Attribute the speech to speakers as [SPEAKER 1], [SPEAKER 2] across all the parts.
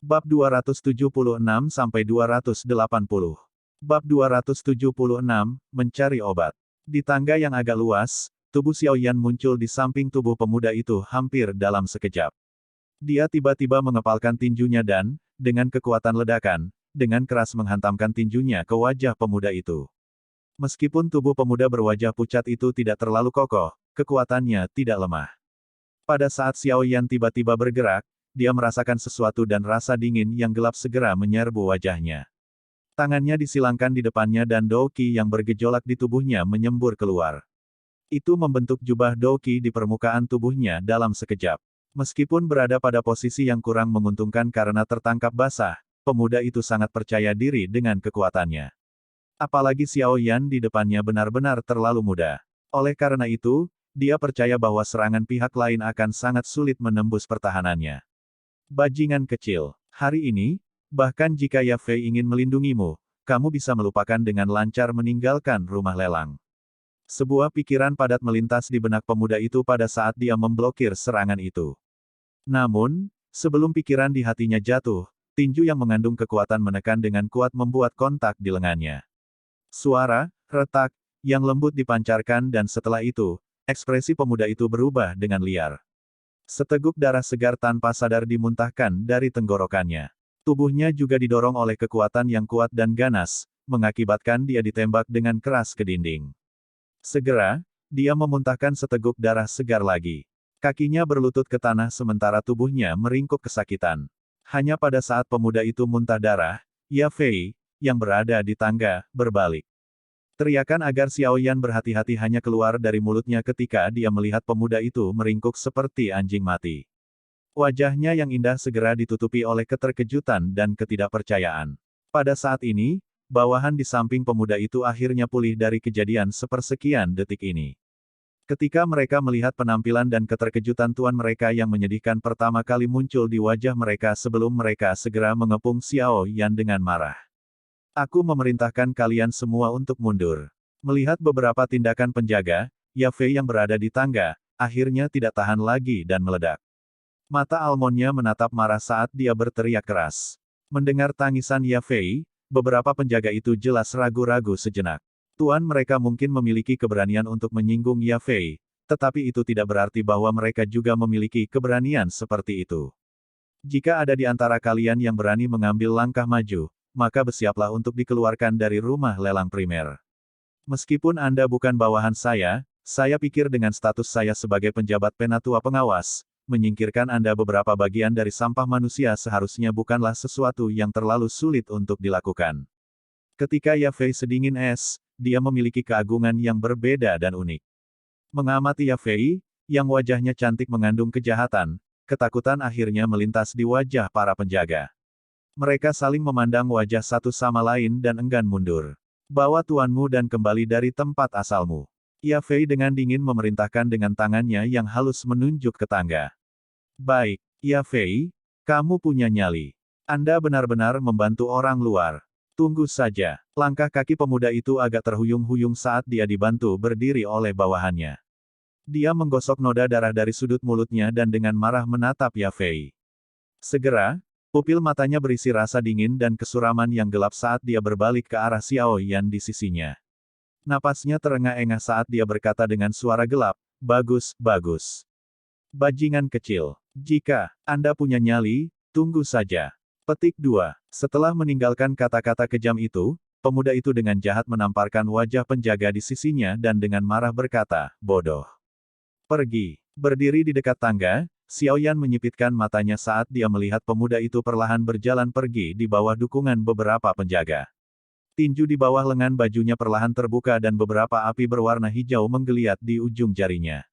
[SPEAKER 1] Bab 276-280. Bab 276, Mencari Obat. Di tangga yang agak luas, tubuh Xiaoyan muncul di samping tubuh pemuda itu hampir dalam sekejap. Dia tiba-tiba mengepalkan tinjunya dan, dengan kekuatan ledakan, dengan keras menghantamkan tinjunya ke wajah pemuda itu. Meskipun tubuh pemuda berwajah pucat itu tidak terlalu kokoh, kekuatannya tidak lemah. Pada saat Xiaoyan tiba-tiba bergerak, dia merasakan sesuatu dan rasa dingin yang gelap segera menyerbu wajahnya. Tangannya disilangkan di depannya dan Douqi yang bergejolak di tubuhnya menyembur keluar. Itu membentuk jubah Douqi di permukaan tubuhnya dalam sekejap. Meskipun berada pada posisi yang kurang menguntungkan karena tertangkap basah, pemuda itu sangat percaya diri dengan kekuatannya. Apalagi Xiaoyan di depannya benar-benar terlalu muda. Oleh karena itu, dia percaya bahwa serangan pihak lain akan sangat sulit menembus pertahanannya. Bajingan kecil, hari ini, bahkan jika Ya Fei ingin melindungimu, kamu bisa melupakan dengan lancar meninggalkan rumah lelang. Sebuah pikiran padat melintas di benak pemuda itu pada saat dia memblokir serangan itu. Namun, sebelum pikiran di hatinya jatuh, tinju yang mengandung kekuatan menekan dengan kuat membuat kontak di lengannya. Suara, retak, yang lembut dipancarkan dan setelah itu, ekspresi pemuda itu berubah dengan liar. Seteguk darah segar tanpa sadar dimuntahkan dari tenggorokannya. Tubuhnya juga didorong oleh kekuatan yang kuat dan ganas, mengakibatkan dia ditembak dengan keras ke dinding. Segera, dia memuntahkan seteguk darah segar lagi. Kakinya berlutut ke tanah sementara tubuhnya meringkuk kesakitan. Hanya pada saat pemuda itu muntah darah, Ya Fei, yang berada di tangga, berbalik. Teriakan agar Xiaoyan berhati-hati hanya keluar dari mulutnya ketika dia melihat pemuda itu meringkuk seperti anjing mati. Wajahnya yang indah segera ditutupi oleh keterkejutan dan ketidakpercayaan. Pada saat ini, bawahan di samping pemuda itu akhirnya pulih dari kejadian sepersekian detik ini. Ketika mereka melihat penampilan dan keterkejutan tuan mereka yang menyedihkan pertama kali muncul di wajah mereka sebelum mereka segera mengepung Xiaoyan dengan marah. Aku memerintahkan kalian semua untuk mundur. Melihat beberapa tindakan penjaga, Ya Fei yang berada di tangga, akhirnya tidak tahan lagi dan meledak. Mata almonnya menatap marah saat dia berteriak keras. Mendengar tangisan Ya Fei, beberapa penjaga itu jelas ragu-ragu sejenak. Tuan mereka mungkin memiliki keberanian untuk menyinggung Ya Fei, tetapi itu tidak berarti bahwa mereka juga memiliki keberanian seperti itu. Jika ada di antara kalian yang berani mengambil langkah maju, maka bersiaplah untuk dikeluarkan dari rumah lelang primer. Meskipun Anda bukan bawahan saya pikir dengan status saya sebagai penjabat penatua pengawas, menyingkirkan Anda beberapa bagian dari sampah manusia seharusnya bukanlah sesuatu yang terlalu sulit untuk dilakukan. Ketika Ya Fei sedingin es, dia memiliki keagungan yang berbeda dan unik. Mengamati Ya Fei, yang wajahnya cantik mengandung kejahatan, ketakutan akhirnya melintas di wajah para penjaga. Mereka saling memandang wajah satu sama lain dan enggan mundur. Bawa tuanmu dan kembali dari tempat asalmu. Ya Fei dengan dingin memerintahkan dengan tangannya yang halus menunjuk ke tangga. Baik, Ya Fei, kamu punya nyali. Anda benar-benar membantu orang luar. Tunggu saja. Langkah kaki pemuda itu agak terhuyung-huyung saat dia dibantu berdiri oleh bawahannya. Dia menggosok noda darah dari sudut mulutnya dan dengan marah menatap Ya Fei. Segera, pupil matanya berisi rasa dingin dan kesuraman yang gelap saat dia berbalik ke arah Xiaoyan di sisinya. Napasnya terengah-engah saat dia berkata dengan suara gelap, "Bagus, bagus. Bajingan kecil. Jika Anda punya nyali, tunggu saja." Petik 2. Setelah meninggalkan kata-kata kejam itu, pemuda itu dengan jahat menamparkan wajah penjaga di sisinya dan dengan marah berkata, "Bodoh. Pergi." Berdiri di dekat tangga, Xiaoyan menyipitkan matanya saat dia melihat pemuda itu perlahan berjalan pergi di bawah dukungan beberapa penjaga. Tinju di bawah lengan bajunya perlahan terbuka dan beberapa api berwarna hijau menggeliat di ujung jarinya.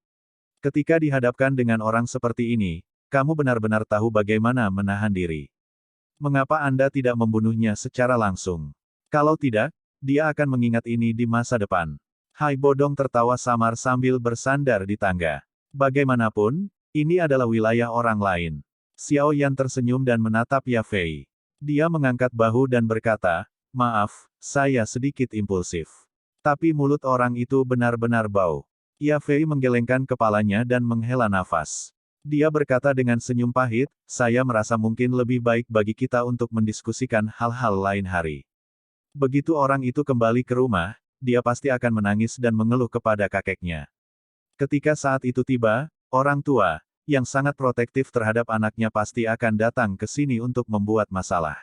[SPEAKER 1] Ketika dihadapkan dengan orang seperti ini, kamu benar-benar tahu bagaimana menahan diri. Mengapa Anda tidak membunuhnya secara langsung? Kalau tidak, dia akan mengingat ini di masa depan. Hai Bodong tertawa samar sambil bersandar di tangga. Bagaimanapun, ini adalah wilayah orang lain. Xiaoyan tersenyum dan menatap Ya Fei. Dia mengangkat bahu dan berkata, "Maaf, saya sedikit impulsif. Tapi mulut orang itu benar-benar bau." Ya Fei menggelengkan kepalanya dan menghela nafas. Dia berkata dengan senyum pahit, saya merasa mungkin lebih baik bagi kita untuk mendiskusikan hal-hal lain hari. Begitu orang itu kembali ke rumah, dia pasti akan menangis dan mengeluh kepada kakeknya. Ketika saat itu tiba, orang tua, yang sangat protektif terhadap anaknya pasti akan datang ke sini untuk membuat masalah.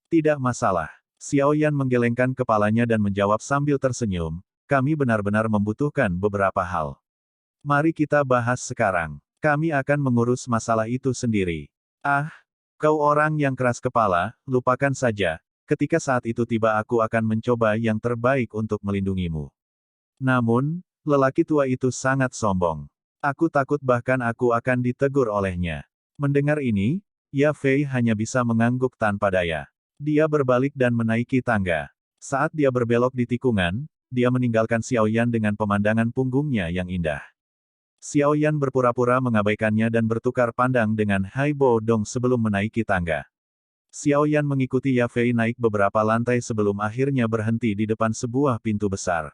[SPEAKER 1] Tidak masalah. Xiao Yan menggelengkan kepalanya dan menjawab sambil tersenyum, kami benar-benar membutuhkan beberapa hal. Mari kita bahas sekarang. Kami akan mengurus masalah itu sendiri. Ah, kau orang yang keras kepala, lupakan saja. Ketika saat itu tiba aku akan mencoba yang terbaik untuk melindungimu. Namun, lelaki tua itu sangat sombong. Aku takut bahkan aku akan ditegur olehnya. Mendengar ini, Ya Fei hanya bisa mengangguk tanpa daya. Dia berbalik dan menaiki tangga. Saat dia berbelok di tikungan, dia meninggalkan Xiao Yan dengan pemandangan punggungnya yang indah. Xiao Yan berpura-pura mengabaikannya dan bertukar pandang dengan Hai Bo Dong sebelum menaiki tangga. Xiao Yan mengikuti Ya Fei naik beberapa lantai sebelum akhirnya berhenti di depan sebuah pintu besar.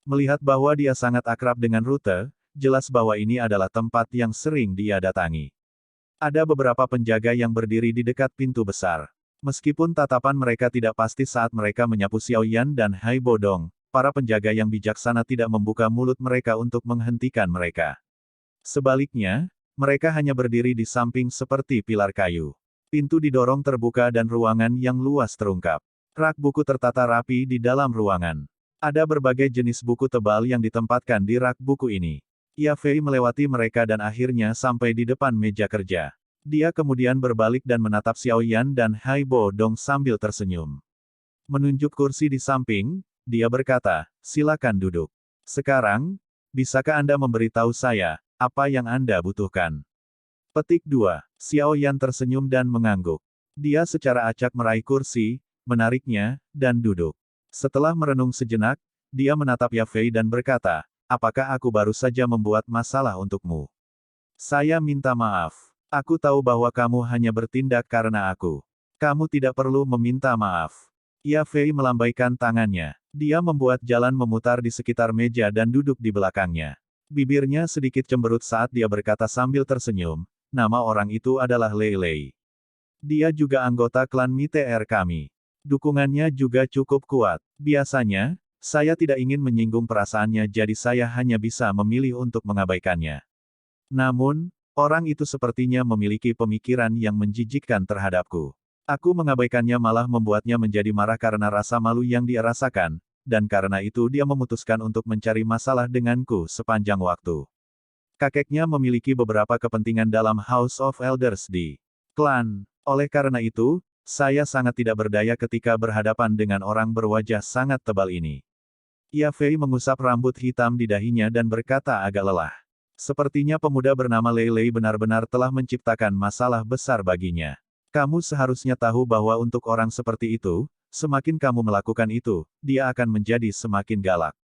[SPEAKER 1] Melihat bahwa dia sangat akrab dengan rute, jelas bahwa ini adalah tempat yang sering dia datangi. Ada beberapa penjaga yang berdiri di dekat pintu besar. Meskipun tatapan mereka tidak pasti saat mereka menyapu Xiao Yan dan Hai Bo Dong, para penjaga yang bijaksana tidak membuka mulut mereka untuk menghentikan mereka. Sebaliknya, mereka hanya berdiri di samping seperti pilar kayu. Pintu didorong terbuka dan ruangan yang luas terungkap. Rak buku tertata rapi di dalam ruangan. Ada berbagai jenis buku tebal yang ditempatkan di rak buku ini. Ya Fei melewati mereka dan akhirnya sampai di depan meja kerja. Dia kemudian berbalik dan menatap Xiao Yan dan Hai Bo Dong sambil tersenyum. Menunjuk kursi di samping, dia berkata, silakan duduk. Sekarang, bisakah Anda memberitahu saya, apa yang Anda butuhkan? Petik 2. Xiao Yan tersenyum dan mengangguk. Dia secara acak meraih kursi, menariknya, dan duduk. Setelah merenung sejenak, dia menatap Ya Fei dan berkata, apakah aku baru saja membuat masalah untukmu? Saya minta maaf. Aku tahu bahwa kamu hanya bertindak karena aku. Kamu tidak perlu meminta maaf. Ya Fei melambaikan tangannya. Dia membuat jalan memutar di sekitar meja dan duduk di belakangnya. Bibirnya sedikit cemberut saat dia berkata sambil tersenyum, nama orang itu adalah Lei Lei. Dia juga anggota klan MTR kami. Dukungannya juga cukup kuat. Biasanya, saya tidak ingin menyinggung perasaannya jadi saya hanya bisa memilih untuk mengabaikannya. Namun, orang itu sepertinya memiliki pemikiran yang menjijikkan terhadapku. Aku mengabaikannya malah membuatnya menjadi marah karena rasa malu yang dia rasakan, dan karena itu dia memutuskan untuk mencari masalah denganku sepanjang waktu. Kakeknya memiliki beberapa kepentingan dalam House of Elders di klan. Oleh karena itu, saya sangat tidak berdaya ketika berhadapan dengan orang berwajah sangat tebal ini. Ya Fei mengusap rambut hitam di dahinya dan berkata agak lelah. Sepertinya pemuda bernama Lei Lei benar-benar telah menciptakan masalah besar baginya. Kamu seharusnya tahu bahwa untuk orang seperti itu, semakin kamu melakukan itu, dia akan menjadi semakin galak.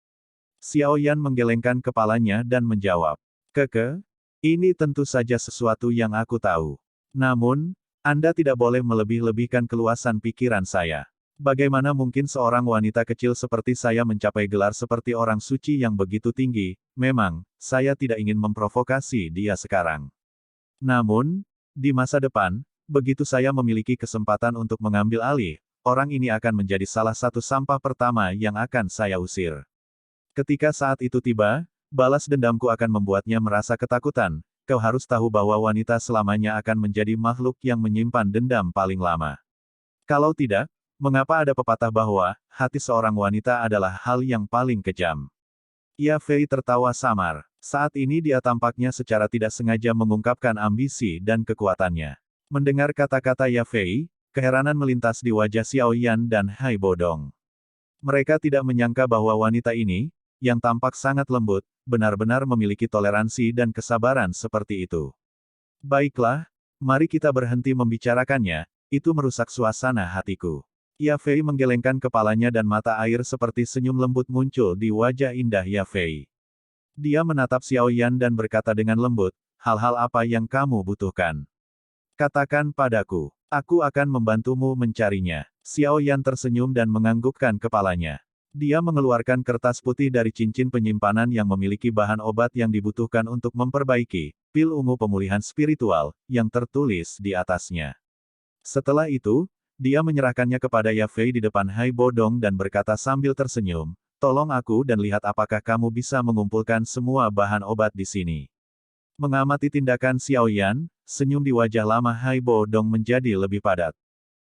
[SPEAKER 1] Xiao Yan menggelengkan kepalanya dan menjawab. Ini tentu saja sesuatu yang aku tahu. Namun, Anda tidak boleh melebih-lebihkan keluasan pikiran saya. Bagaimana mungkin seorang wanita kecil seperti saya mencapai gelar seperti orang suci yang begitu tinggi? Memang, saya tidak ingin memprovokasi dia sekarang. Namun, di masa depan, begitu saya memiliki kesempatan untuk mengambil alih, orang ini akan menjadi salah satu sampah pertama yang akan saya usir. Ketika saat itu tiba, balas dendamku akan membuatnya merasa ketakutan. Kau harus tahu bahwa wanita selamanya akan menjadi makhluk yang menyimpan dendam paling lama. Kalau tidak, mengapa ada pepatah bahwa hati seorang wanita adalah hal yang paling kejam? Ya Fei tertawa samar. Saat ini dia tampaknya secara tidak sengaja mengungkapkan ambisi dan kekuatannya. Mendengar kata-kata Ya Fei, keheranan melintas di wajah Xiao Yan dan Hai Bo Dong. Mereka tidak menyangka bahwa wanita ini, yang tampak sangat lembut, benar-benar memiliki toleransi dan kesabaran seperti itu. Baiklah, mari kita berhenti membicarakannya, itu merusak suasana hatiku. Ya Fei menggelengkan kepalanya dan mata air seperti senyum lembut muncul di wajah indah Ya Fei. Dia menatap Xiao Yan dan berkata dengan lembut, hal-hal apa yang kamu butuhkan? Katakan padaku, aku akan membantumu mencarinya. Xiao Yan tersenyum dan menganggukkan kepalanya. Dia mengeluarkan kertas putih dari cincin penyimpanan yang memiliki bahan obat yang dibutuhkan untuk memperbaiki pil ungu pemulihan spiritual yang tertulis di atasnya. Setelah itu, dia menyerahkannya kepada Yafei di depan Hai Bodong dan berkata sambil tersenyum, "Tolong aku dan lihat apakah kamu bisa mengumpulkan semua bahan obat di sini." Mengamati tindakan Xiao Yan, senyum di wajah lama Hai Bodong menjadi lebih padat.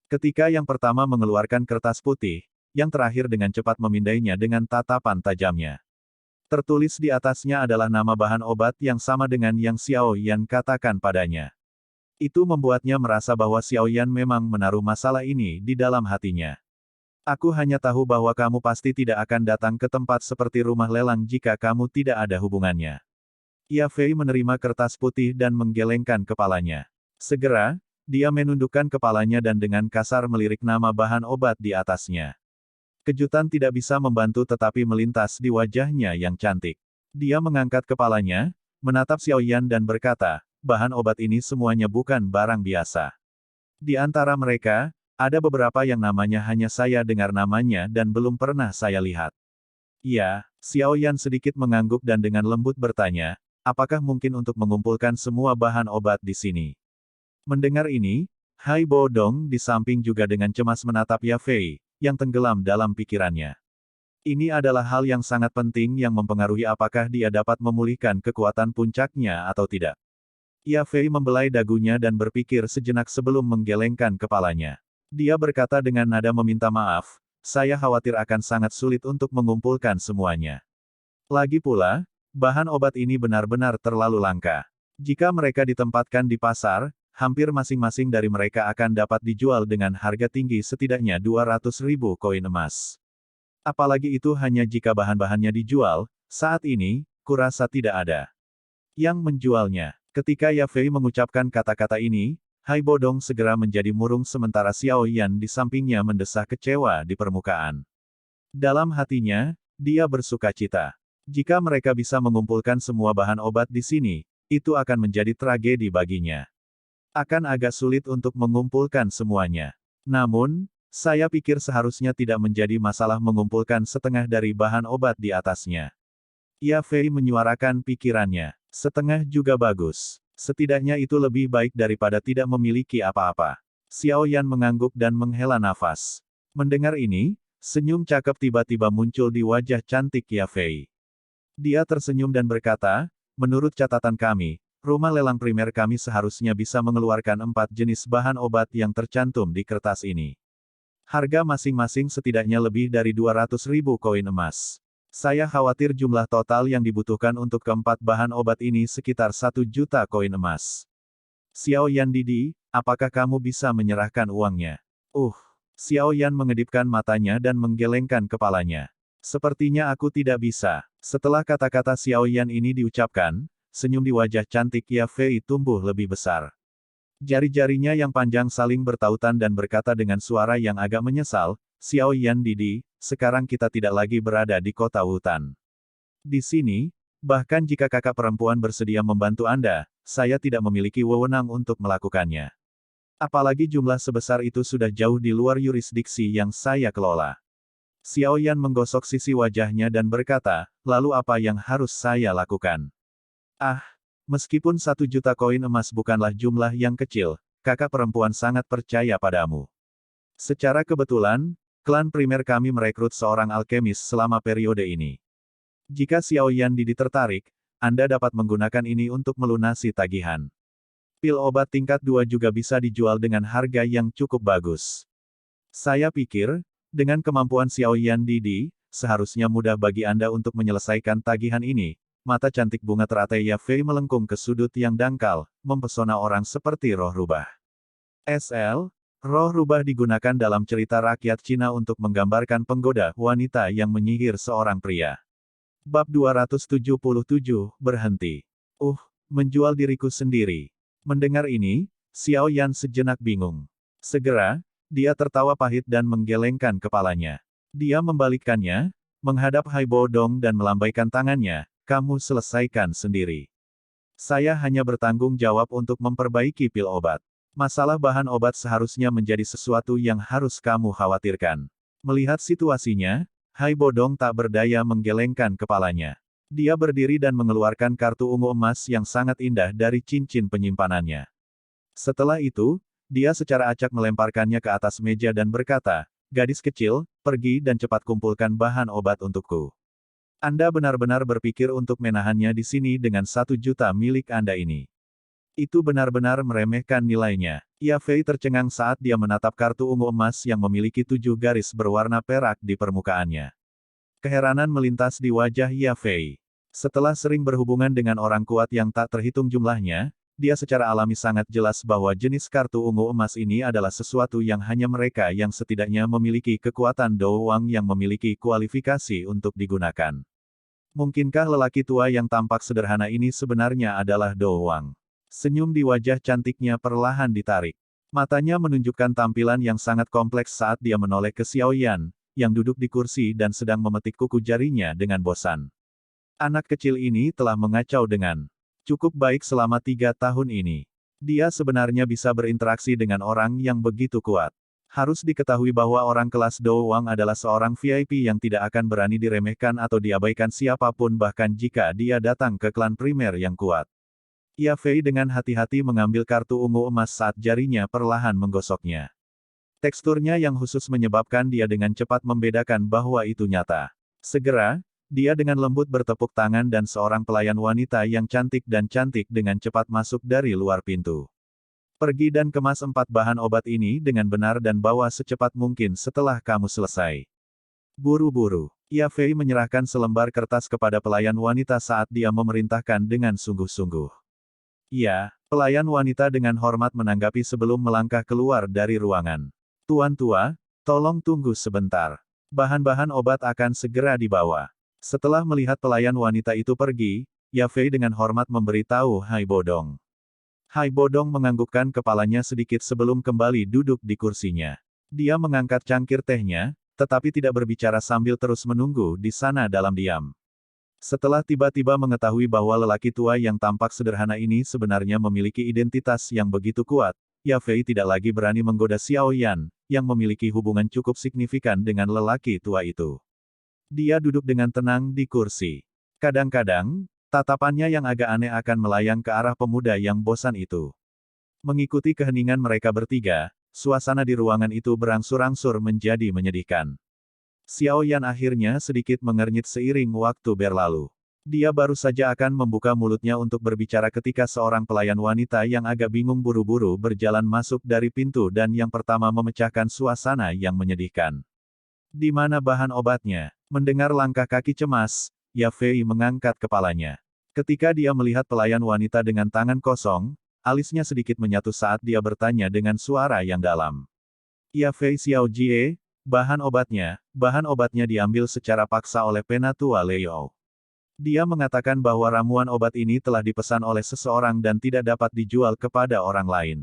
[SPEAKER 1] Ketika yang pertama mengeluarkan kertas putih, yang terakhir dengan cepat memindainya dengan tatapan tajamnya. Tertulis di atasnya adalah nama bahan obat yang sama dengan yang Xiao Yan katakan padanya. Itu membuatnya merasa bahwa Xiao Yan memang menaruh masalah ini di dalam hatinya. Aku hanya tahu bahwa kamu pasti tidak akan datang ke tempat seperti rumah lelang jika kamu tidak ada hubungannya. Yafei menerima kertas putih dan menggelengkan kepalanya. Segera, dia menundukkan kepalanya dan dengan kasar melirik nama bahan obat di atasnya. Kejutan tidak bisa membantu tetapi melintas di wajahnya yang cantik. Dia mengangkat kepalanya, menatap Xiao Yan dan berkata, bahan obat ini semuanya bukan barang biasa. Di antara mereka, ada beberapa yang namanya hanya saya dengar namanya dan belum pernah saya lihat. Iya, Xiao Yan sedikit mengangguk dan dengan lembut bertanya, apakah mungkin untuk mengumpulkan semua bahan obat di sini? Mendengar ini, Hai Bodong di samping juga dengan cemas menatap Yafei, yang tenggelam dalam pikirannya. Ini adalah hal yang sangat penting yang mempengaruhi apakah dia dapat memulihkan kekuatan puncaknya atau tidak. Yafei membelai dagunya dan berpikir sejenak sebelum menggelengkan kepalanya. Dia berkata dengan nada meminta maaf, saya khawatir akan sangat sulit untuk mengumpulkan semuanya. Lagi pula, bahan obat ini benar-benar terlalu langka. Jika mereka ditempatkan di pasar, hampir masing-masing dari mereka akan dapat dijual dengan harga tinggi setidaknya 200.000 koin emas. Apalagi itu hanya jika bahan-bahannya dijual, saat ini, kurasa tidak ada yang menjualnya. Ketika Yafei mengucapkan kata-kata ini, Hai Bodong segera menjadi murung sementara Xiao Yan di sampingnya mendesah kecewa di permukaan. Dalam hatinya, dia bersuka cita. Jika mereka bisa mengumpulkan semua bahan obat di sini, itu akan menjadi tragedi baginya. Akan agak sulit untuk mengumpulkan semuanya. Namun, saya pikir seharusnya tidak menjadi masalah mengumpulkan setengah dari bahan obat di atasnya. Yafei menyuarakan pikirannya. Setengah juga bagus. Setidaknya itu lebih baik daripada tidak memiliki apa-apa. Xiao Yan mengangguk dan menghela nafas. Mendengar ini, senyum cakep tiba-tiba muncul di wajah cantik Yafei. Dia tersenyum dan berkata, menurut catatan kami, rumah lelang primer kami seharusnya bisa mengeluarkan 4 jenis bahan obat yang tercantum di kertas ini. Harga masing-masing setidaknya lebih dari 200.000 koin emas. Saya khawatir jumlah total yang dibutuhkan untuk keempat bahan obat ini sekitar 1 juta koin emas. Xiao Yan Didi, apakah kamu bisa menyerahkan uangnya? Xiao Yan mengedipkan matanya dan menggelengkan kepalanya. Sepertinya aku tidak bisa. Setelah kata-kata Xiao Yan ini diucapkan, senyum di wajah cantik Yafei tumbuh lebih besar. Jari-jarinya yang panjang saling bertautan dan berkata dengan suara yang agak menyesal, Xiao Yan Didi, sekarang kita tidak lagi berada di kota hutan. Di sini, bahkan jika kakak perempuan bersedia membantu Anda, saya tidak memiliki wewenang untuk melakukannya. Apalagi jumlah sebesar itu sudah jauh di luar yurisdiksi yang saya kelola. Xiao Yan menggosok sisi wajahnya dan berkata, lalu apa yang harus saya lakukan? Meskipun 1 juta koin emas bukanlah jumlah yang kecil, kakak perempuan sangat percaya padamu. Secara kebetulan, klan primer kami merekrut seorang alkemis selama periode ini. Jika Xiao Yan Didi tertarik, Anda dapat menggunakan ini untuk melunasi tagihan. Pil obat tingkat 2 juga bisa dijual dengan harga yang cukup bagus. Saya pikir, dengan kemampuan Xiao Yan Didi, seharusnya mudah bagi Anda untuk menyelesaikan tagihan ini. Mata cantik bunga teratai Yafei melengkung ke sudut yang dangkal, mempesona orang seperti roh rubah. SL, roh rubah digunakan dalam cerita rakyat Cina untuk menggambarkan penggoda wanita yang menyihir seorang pria. Bab 277, berhenti. Menjual diriku sendiri. Mendengar ini, Xiao Yan sejenak bingung. Segera, dia tertawa pahit dan menggelengkan kepalanya. Dia membalikkannya, menghadap Hai Bodong dan melambaikan tangannya, kamu selesaikan sendiri. Saya hanya bertanggung jawab untuk memperbaiki pil obat. Masalah bahan obat seharusnya menjadi sesuatu yang harus kamu khawatirkan. Melihat situasinya, Hai Bodong tak berdaya menggelengkan kepalanya. Dia berdiri dan mengeluarkan kartu ungu emas yang sangat indah dari cincin penyimpanannya. Setelah itu, dia secara acak melemparkannya ke atas meja dan berkata, "Gadis kecil, pergi dan cepat kumpulkan bahan obat untukku. Anda benar-benar berpikir untuk menahannya di sini dengan 1 juta milik Anda ini. Itu benar-benar meremehkan nilainya." Ia Fei tercengang saat dia menatap kartu ungu emas yang memiliki 7 garis berwarna perak di permukaannya. Keheranan melintas di wajah Ia Fei. Setelah sering berhubungan dengan orang kuat yang tak terhitung jumlahnya, dia secara alami sangat jelas bahwa jenis kartu ungu emas ini adalah sesuatu yang hanya mereka yang setidaknya memiliki kekuatan doang yang memiliki kualifikasi untuk digunakan. Mungkinkah lelaki tua yang tampak sederhana ini sebenarnya adalah doang? Senyum di wajah cantiknya perlahan ditarik. Matanya menunjukkan tampilan yang sangat kompleks saat dia menoleh ke Xiao Yan, yang duduk di kursi dan sedang memetik kuku jarinya dengan bosan. Anak kecil ini telah mengacau dengan cukup baik selama 3 tahun ini. Dia sebenarnya bisa berinteraksi dengan orang yang begitu kuat. Harus diketahui bahwa orang kelas Do Wang adalah seorang VIP yang tidak akan berani diremehkan atau diabaikan siapapun bahkan jika dia datang ke klan primer yang kuat. Ia Fei dengan hati-hati mengambil kartu ungu emas saat jarinya perlahan menggosoknya. Teksturnya yang khusus menyebabkan dia dengan cepat membedakan bahwa itu nyata. Segera, dia dengan lembut bertepuk tangan dan seorang pelayan wanita yang cantik dengan cepat masuk dari luar pintu. Pergi dan kemas 4 bahan obat ini dengan benar dan bawa secepat mungkin setelah kamu selesai. Buru-buru. Ia Fei menyerahkan selembar kertas kepada pelayan wanita saat dia memerintahkan dengan sungguh-sungguh. Iya, pelayan wanita dengan hormat menanggapi sebelum melangkah keluar dari ruangan. Tuan tua, tolong tunggu sebentar. Bahan-bahan obat akan segera dibawa. Setelah melihat pelayan wanita itu pergi, Ia Fei dengan hormat memberitahu Hai Bodong. Hai Bodong menganggukkan kepalanya sedikit sebelum kembali duduk di kursinya. Dia mengangkat cangkir tehnya, tetapi tidak berbicara sambil terus menunggu di sana dalam diam. Setelah tiba-tiba mengetahui bahwa lelaki tua yang tampak sederhana ini sebenarnya memiliki identitas yang begitu kuat, Ia Fei tidak lagi berani menggoda Xiao Yan, yang memiliki hubungan cukup signifikan dengan lelaki tua itu. Dia duduk dengan tenang di kursi. Kadang-kadang, tatapannya yang agak aneh akan melayang ke arah pemuda yang bosan itu. Mengikuti keheningan mereka bertiga, suasana di ruangan itu berangsur-angsur menjadi menyedihkan. Xiao Yan akhirnya sedikit mengernyit seiring waktu berlalu. Dia baru saja akan membuka mulutnya untuk berbicara ketika seorang pelayan wanita yang agak bingung buru-buru berjalan masuk dari pintu dan yang pertama memecahkan suasana yang menyedihkan. Di mana bahan obatnya? Mendengar langkah kaki cemas, Ia Fei mengangkat kepalanya. Ketika dia melihat pelayan wanita dengan tangan kosong, alisnya sedikit menyatu saat dia bertanya dengan suara yang dalam. Ia Fei Xiao Jie, bahan obatnya diambil secara paksa oleh Penatua Leo. Dia mengatakan bahwa ramuan obat ini telah dipesan oleh seseorang dan tidak dapat dijual kepada orang lain.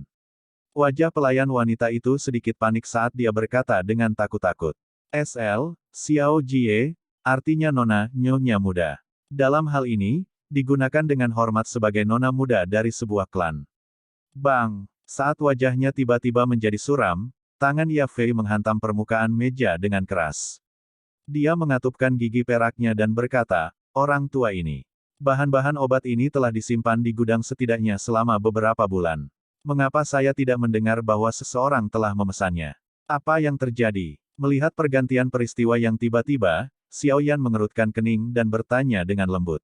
[SPEAKER 1] Wajah pelayan wanita itu sedikit panik saat dia berkata dengan takut-takut. SL, Xiao Jie, artinya nona, nyonya muda. Dalam hal ini, digunakan dengan hormat sebagai nona muda dari sebuah klan. Bang! Saat wajahnya tiba-tiba menjadi suram, tangan Ia Fei menghantam permukaan meja dengan keras. Dia mengatupkan gigi peraknya dan berkata, orang tua ini. Bahan-bahan obat ini telah disimpan di gudang setidaknya selama beberapa bulan. Mengapa saya tidak mendengar bahwa seseorang telah memesannya? Apa yang terjadi? Melihat pergantian peristiwa yang tiba-tiba, Xiao Yan mengerutkan kening dan bertanya dengan lembut.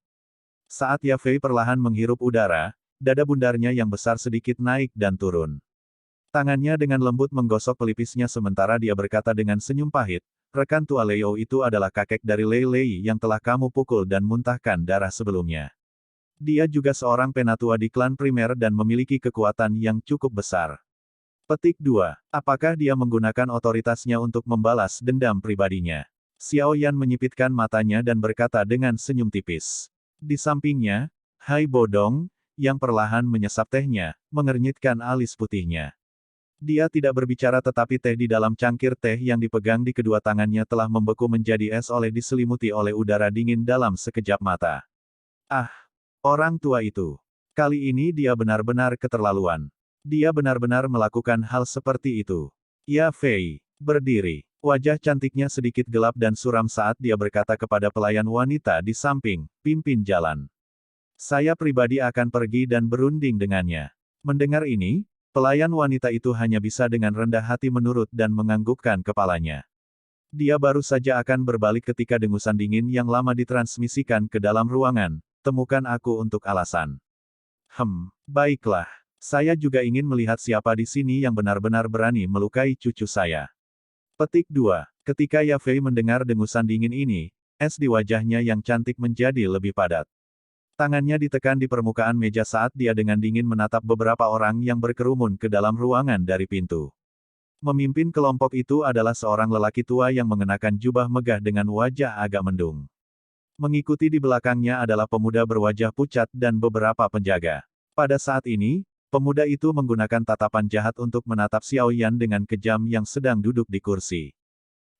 [SPEAKER 1] Saat Ia Fei perlahan menghirup udara, dada bundarnya yang besar sedikit naik dan turun. Tangannya dengan lembut menggosok pelipisnya sementara dia berkata dengan senyum pahit, rekan tua Leo itu adalah kakek dari Lei Lei yang telah kamu pukul dan muntahkan darah sebelumnya. Dia juga seorang penatua di klan primer dan memiliki kekuatan yang cukup besar. Petik 2. Apakah dia menggunakan otoritasnya untuk membalas dendam pribadinya? Xiao Yan menyipitkan matanya dan berkata dengan senyum tipis. Di sampingnya, Hai Bodong, yang perlahan menyesap tehnya, mengernyitkan alis putihnya. Dia tidak berbicara tetapi teh di dalam cangkir teh yang dipegang di kedua tangannya telah membeku menjadi es oleh diselimuti oleh udara dingin dalam sekejap mata. Ah! Orang tua itu. Kali ini dia benar-benar keterlaluan. Dia benar-benar melakukan hal seperti itu. Ia Fei, berdiri. Wajah cantiknya sedikit gelap dan suram saat dia berkata kepada pelayan wanita di samping, pimpin jalan. Saya pribadi akan pergi dan berunding dengannya. Mendengar ini, pelayan wanita itu hanya bisa dengan rendah hati menurut dan menganggukkan kepalanya. Dia baru saja akan berbalik ketika dengusan dingin yang lama ditransmisikan ke dalam ruangan. Temukan aku untuk alasan. Baiklah. Saya juga ingin melihat siapa di sini yang benar-benar berani melukai cucu saya. Petik 2. Ketika Yafei mendengar dengusan dingin ini, es di wajahnya yang cantik menjadi lebih padat. Tangannya ditekan di permukaan meja saat dia dengan dingin menatap beberapa orang yang berkerumun ke dalam ruangan dari pintu. Memimpin kelompok itu adalah seorang lelaki tua yang mengenakan jubah megah dengan wajah agak mendung. Mengikuti di belakangnya adalah pemuda berwajah pucat dan beberapa penjaga. Pada saat ini, pemuda itu menggunakan tatapan jahat untuk menatap Xiao Yan dengan kejam yang sedang duduk di kursi.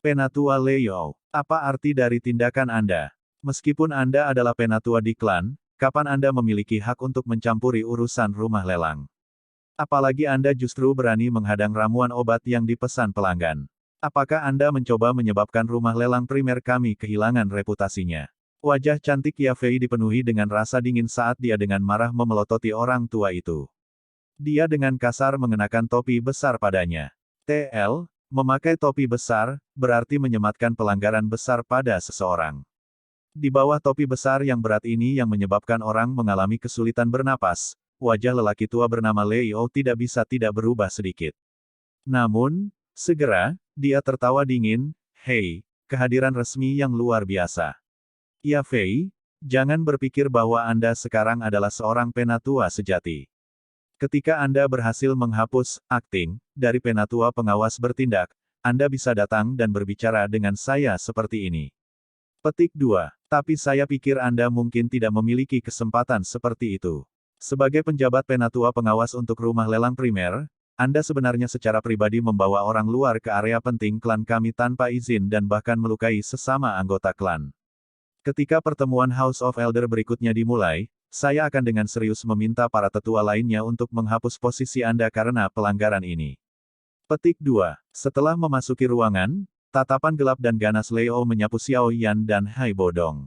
[SPEAKER 1] Penatua Leo, apa arti dari tindakan Anda? Meskipun Anda adalah penatua di klan, kapan Anda memiliki hak untuk mencampuri urusan rumah lelang? Apalagi Anda justru berani menghadang ramuan obat yang dipesan pelanggan. Apakah Anda mencoba menyebabkan rumah lelang primer kami kehilangan reputasinya? Wajah cantik Yafei dipenuhi dengan rasa dingin saat dia dengan marah memelototi orang tua itu. Dia dengan kasar mengenakan topi besar padanya. TL, memakai topi besar, berarti menyematkan pelanggaran besar pada seseorang. Di bawah topi besar yang berat ini yang menyebabkan orang mengalami kesulitan bernapas, wajah lelaki tua bernama Leo tidak bisa tidak berubah sedikit. Namun, segera, dia tertawa dingin, hei, kehadiran resmi yang luar biasa. Yafei, jangan berpikir bahwa Anda sekarang adalah seorang penatua sejati. Ketika Anda berhasil menghapus akting dari penatua pengawas bertindak, Anda bisa datang dan berbicara dengan saya seperti ini. Petik 2. Tapi saya pikir Anda mungkin tidak memiliki kesempatan seperti itu. Sebagai penjabat penatua pengawas untuk rumah lelang primer, Anda sebenarnya secara pribadi membawa orang luar ke area penting klan kami tanpa izin dan bahkan melukai sesama anggota klan. Ketika pertemuan House of Elder berikutnya dimulai, saya akan dengan serius meminta para tetua lainnya untuk menghapus posisi Anda karena pelanggaran ini. Petik 2. Setelah memasuki ruangan, tatapan gelap dan ganas Leo menyapu Xiao Yan dan Hai Bodong.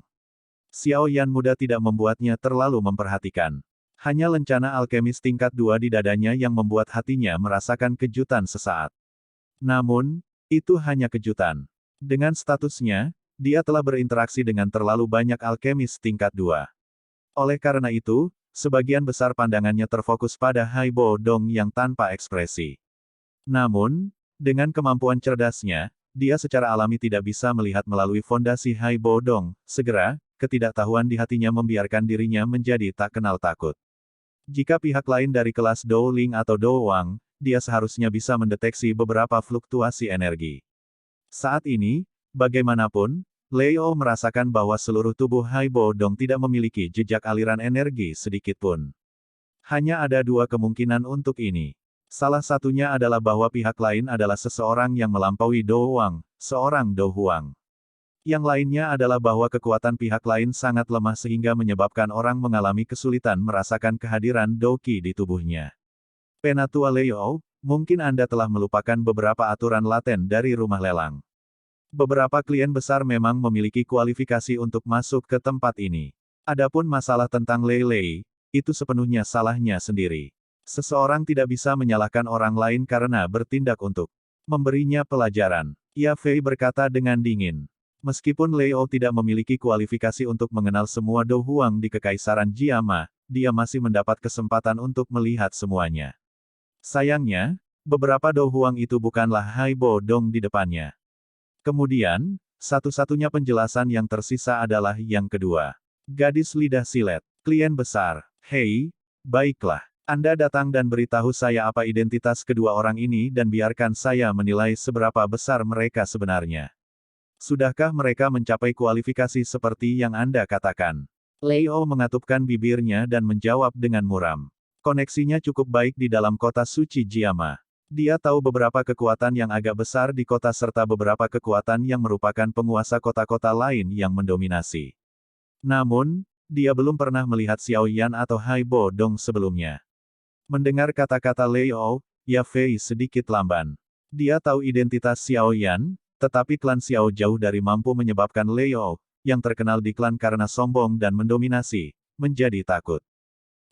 [SPEAKER 1] Xiao Yan muda tidak membuatnya terlalu memperhatikan. Hanya lencana alkemis tingkat 2 di dadanya yang membuat hatinya merasakan kejutan sesaat. Namun, itu hanya kejutan. Dengan statusnya, dia telah berinteraksi dengan terlalu banyak alkemis tingkat 2. Oleh karena itu, sebagian besar pandangannya terfokus pada Hai Bodong yang tanpa ekspresi. Namun, dengan kemampuan cerdasnya, dia secara alami tidak bisa melihat melalui fondasi Hai Bodong. Segera, ketidaktahuan di hatinya membiarkan dirinya menjadi tak kenal takut. Jika pihak lain dari kelas Dou Ling atau Dou Wang, dia seharusnya bisa mendeteksi beberapa fluktuasi energi. Saat ini, bagaimanapun, Leo merasakan bahwa seluruh tubuh Hai Bodong tidak memiliki jejak aliran energi sedikitpun. Hanya ada dua kemungkinan untuk ini. Salah satunya adalah bahwa pihak lain adalah seseorang yang melampaui Dou Wang, seorang Dou Huang. Yang lainnya adalah bahwa kekuatan pihak lain sangat lemah sehingga menyebabkan orang mengalami kesulitan merasakan kehadiran Dou Qi di tubuhnya. Penatua Leo, mungkin Anda telah melupakan beberapa aturan laten dari rumah lelang. Beberapa klien besar memang memiliki kualifikasi untuk masuk ke tempat ini. Adapun masalah tentang Lei Lei, itu sepenuhnya salahnya sendiri. Seseorang tidak bisa menyalahkan orang lain karena bertindak untuk memberinya pelajaran. Yafei berkata dengan dingin. Meskipun Leo tidak memiliki kualifikasi untuk mengenal semua Dou Huang di Kekaisaran Jiama, dia masih mendapat kesempatan untuk melihat semuanya. Sayangnya, beberapa Dou Huang itu bukanlah Hai Bodong di depannya. Kemudian, satu-satunya penjelasan yang tersisa adalah yang kedua. Gadis lidah silet, klien besar. Hei, baiklah. Anda datang dan beritahu saya apa identitas kedua orang ini dan biarkan saya menilai seberapa besar mereka sebenarnya. Sudahkah mereka mencapai kualifikasi seperti yang Anda katakan? Leo mengatupkan bibirnya dan menjawab dengan muram. Koneksinya cukup baik di dalam kota suci Jiama. Dia tahu beberapa kekuatan yang agak besar di kota serta beberapa kekuatan yang merupakan penguasa kota-kota lain yang mendominasi. Namun, dia belum pernah melihat Xiao Yan atau Hai Bodong sebelumnya. Mendengar kata-kata Leo, Yafei sedikit lamban. Dia tahu identitas Xiao Yan, Tetapi klan Xiao jauh dari mampu menyebabkan Leo, yang terkenal di klan karena sombong dan mendominasi, menjadi takut.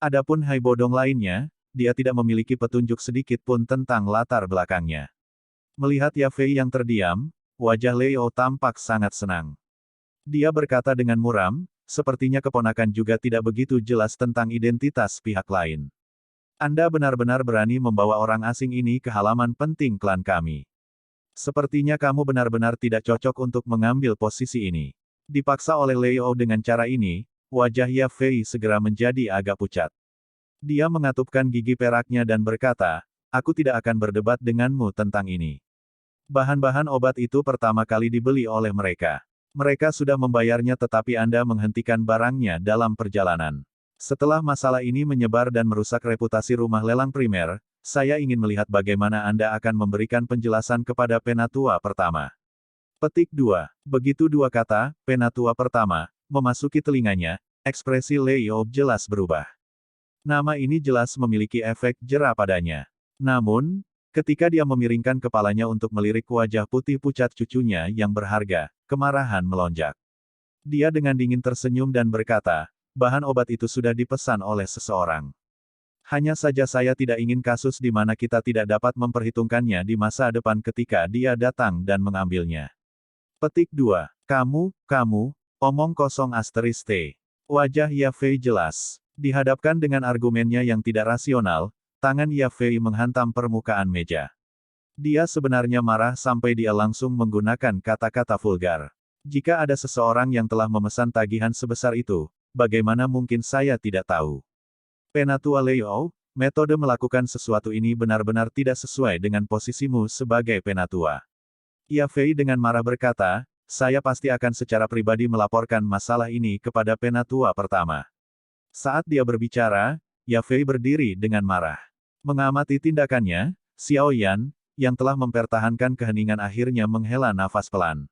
[SPEAKER 1] Adapun Hai Bodong lainnya, dia tidak memiliki petunjuk sedikit pun tentang latar belakangnya. Melihat Ya Fei yang terdiam, wajah Leo tampak sangat senang. Dia berkata dengan muram, sepertinya keponakan juga tidak begitu jelas tentang identitas pihak lain. Anda benar-benar berani membawa orang asing ini ke halaman penting klan kami. Sepertinya kamu benar-benar tidak cocok untuk mengambil posisi ini. Dipaksa oleh Leo dengan cara ini, wajah Ya Fei segera menjadi agak pucat. Dia mengatupkan gigi peraknya dan berkata, aku tidak akan berdebat denganmu tentang ini. Bahan-bahan obat itu pertama kali dibeli oleh mereka. Mereka sudah membayarnya tetapi Anda menghentikan barangnya dalam perjalanan. Setelah masalah ini menyebar dan merusak reputasi rumah lelang primer, saya ingin melihat bagaimana Anda akan memberikan penjelasan kepada penatua pertama. Petik 2. Begitu dua kata, penatua pertama, memasuki telinganya, ekspresi Leo jelas berubah. Nama ini jelas memiliki efek jera padanya. Namun, ketika dia memiringkan kepalanya untuk melirik wajah putih pucat cucunya yang berharga, kemarahan melonjak. Dia dengan dingin tersenyum dan berkata, bahan obat itu sudah dipesan oleh seseorang. Hanya saja saya tidak ingin kasus di mana kita tidak dapat memperhitungkannya di masa depan ketika dia datang dan mengambilnya. Petik 2. Kamu, omong kosong asterisk T. Wajah Ya Fei jelas. Dihadapkan dengan argumennya yang tidak rasional, tangan Ya Fei menghantam permukaan meja. Dia sebenarnya marah sampai dia langsung menggunakan kata-kata vulgar. Jika ada seseorang yang telah memesan tagihan sebesar itu, bagaimana mungkin saya tidak tahu? Penatua Leo, metode melakukan sesuatu ini benar-benar tidak sesuai dengan posisimu sebagai penatua. Ya Fei dengan marah berkata, saya pasti akan secara pribadi melaporkan masalah ini kepada penatua pertama. Saat dia berbicara, Ya Fei berdiri dengan marah. Mengamati tindakannya, Xiao Yan, yang telah mempertahankan keheningan akhirnya menghela nafas pelan.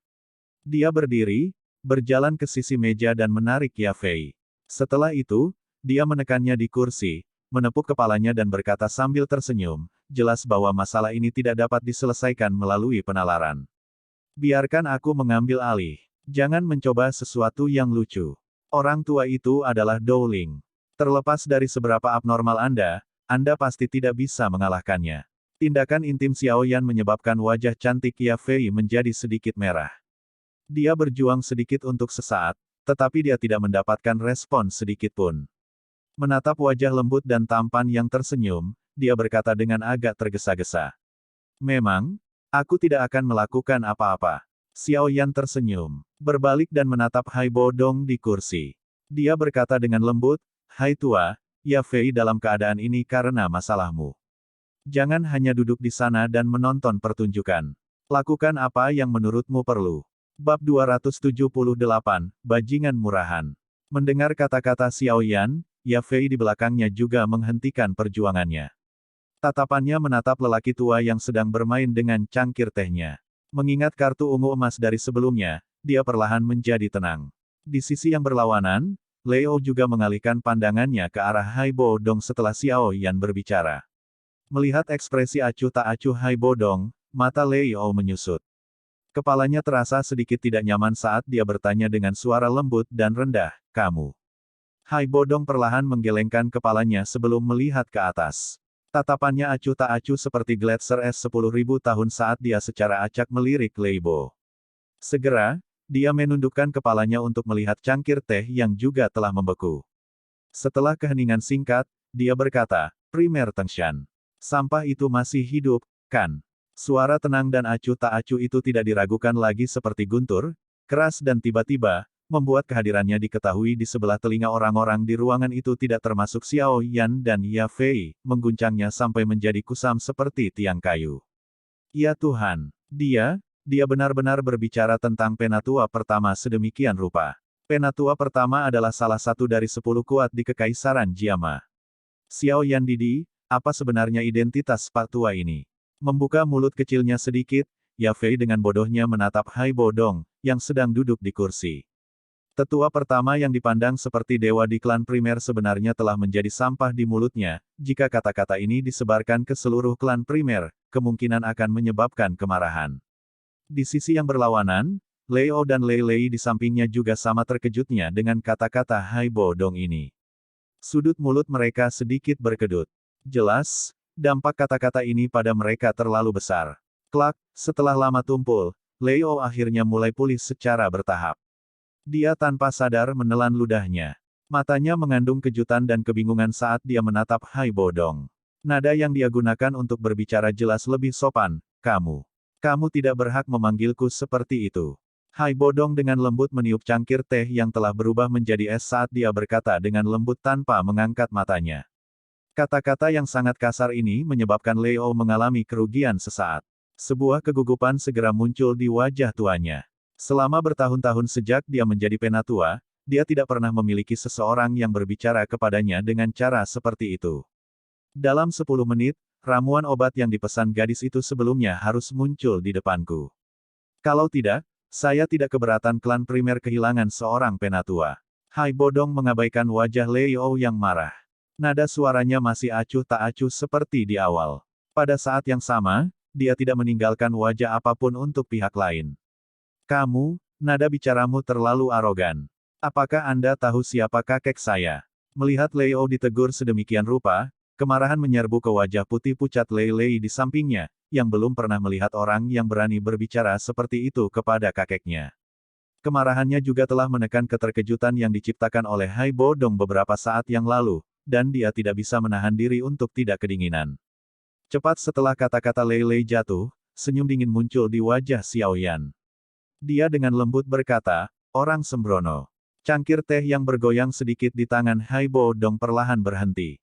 [SPEAKER 1] Dia berdiri, berjalan ke sisi meja dan menarik Ya Fei. Setelah itu, dia menekannya di kursi, menepuk kepalanya dan berkata sambil tersenyum, jelas bahwa masalah ini tidak dapat diselesaikan melalui penalaran. Biarkan aku mengambil alih. Jangan mencoba sesuatu yang lucu. Orang tua itu adalah Dowling. Terlepas dari seberapa abnormal Anda pasti tidak bisa mengalahkannya. Tindakan intim Xiao Yan menyebabkan wajah cantik Ya Fei menjadi sedikit merah. Dia berjuang sedikit untuk sesaat, tetapi dia tidak mendapatkan respon sedikit pun. Menatap wajah lembut dan tampan yang tersenyum, dia berkata dengan agak tergesa-gesa. Memang, aku tidak akan melakukan apa-apa. Xiao Yan tersenyum, berbalik dan menatap Hai Bodong di kursi. Dia berkata dengan lembut, Hai tua, Ya Fei dalam keadaan ini karena masalahmu. Jangan hanya duduk di sana dan menonton pertunjukan. Lakukan apa yang menurutmu perlu. Bab 278, Bajingan Murahan. Mendengar kata-kata Xiao Yan, Ya Fei di belakangnya juga menghentikan perjuangannya. Tatapannya menatap lelaki tua yang sedang bermain dengan cangkir tehnya. Mengingat kartu ungu emas dari sebelumnya, dia perlahan menjadi tenang. Di sisi yang berlawanan, Leo juga mengalihkan pandangannya ke arah Hai Bodong setelah Xiao Yan berbicara. Melihat ekspresi acuh tak acuh Hai Bodong, mata Leo menyusut. Kepalanya terasa sedikit tidak nyaman saat dia bertanya dengan suara lembut dan rendah, kamu. Hai Bodong perlahan menggelengkan kepalanya sebelum melihat ke atas. Tatapannya acuh tak acuh seperti gletser es 10.000 tahun saat dia secara acak melirik Leibo. Segera, dia menundukkan kepalanya untuk melihat cangkir teh yang juga telah membeku. Setelah keheningan singkat, dia berkata, Primer Tengshan. Sampah itu masih hidup, kan? Suara tenang dan acuh tak acuh itu tidak diragukan lagi seperti guntur, keras dan tiba-tiba, membuat kehadirannya diketahui di sebelah telinga orang-orang di ruangan itu tidak termasuk Xiao Yan dan Ya Fei, mengguncangnya sampai menjadi kusam seperti tiang kayu. Ya Tuhan, dia benar-benar berbicara tentang penatua pertama sedemikian rupa. Penatua pertama adalah salah satu dari 10 kuat di Kekaisaran Jiama. Xiao Yan Didi, apa sebenarnya identitas Pak Tua ini? Membuka mulut kecilnya sedikit, Ya Fei dengan bodohnya menatap Hai Bodong, yang sedang duduk di kursi. Tetua pertama yang dipandang seperti dewa di klan primer sebenarnya telah menjadi sampah di mulutnya, jika kata-kata ini disebarkan ke seluruh klan primer, kemungkinan akan menyebabkan kemarahan. Di sisi yang berlawanan, Leo dan Lei Lei di sampingnya juga sama terkejutnya dengan kata-kata Hai Bodong ini. Sudut mulut mereka sedikit berkedut. Jelas, dampak kata-kata ini pada mereka terlalu besar. Klak, setelah lama tumpul, Leo akhirnya mulai pulih secara bertahap. Dia tanpa sadar menelan ludahnya. Matanya mengandung kejutan dan kebingungan saat dia menatap Hai Bodong. Nada yang dia gunakan untuk berbicara jelas lebih sopan, kamu. Kamu tidak berhak memanggilku seperti itu. Hai Bodong dengan lembut meniup cangkir teh yang telah berubah menjadi es saat dia berkata dengan lembut tanpa mengangkat matanya. Kata-kata yang sangat kasar ini menyebabkan Leo mengalami kerugian sesaat. Sebuah kegugupan segera muncul di wajah tuanya. Selama bertahun-tahun sejak dia menjadi penatua, dia tidak pernah memiliki seseorang yang berbicara kepadanya dengan cara seperti itu. Dalam 10 menit, ramuan obat yang dipesan gadis itu sebelumnya harus muncul di depanku. Kalau tidak, saya tidak keberatan klan primer kehilangan seorang penatua. Hai Bodong mengabaikan wajah Leo yang marah. Nada suaranya masih acuh tak acuh seperti di awal. Pada saat yang sama, dia tidak meninggalkan wajah apapun untuk pihak lain. Kamu, nada bicaramu terlalu arogan. Apakah Anda tahu siapa kakek saya? Melihat Leo ditegur sedemikian rupa, kemarahan menyerbu ke wajah putih pucat Lei Lei di sampingnya, yang belum pernah melihat orang yang berani berbicara seperti itu kepada kakeknya. Kemarahannya juga telah menekan keterkejutan yang diciptakan oleh Hai Bodong beberapa saat yang lalu, dan dia tidak bisa menahan diri untuk tidak kedinginan. Cepat setelah kata-kata Lei Lei jatuh, senyum dingin muncul di wajah Xiao Yan. Dia dengan lembut berkata, orang sembrono. Cangkir teh yang bergoyang sedikit di tangan Hai Bodong perlahan berhenti.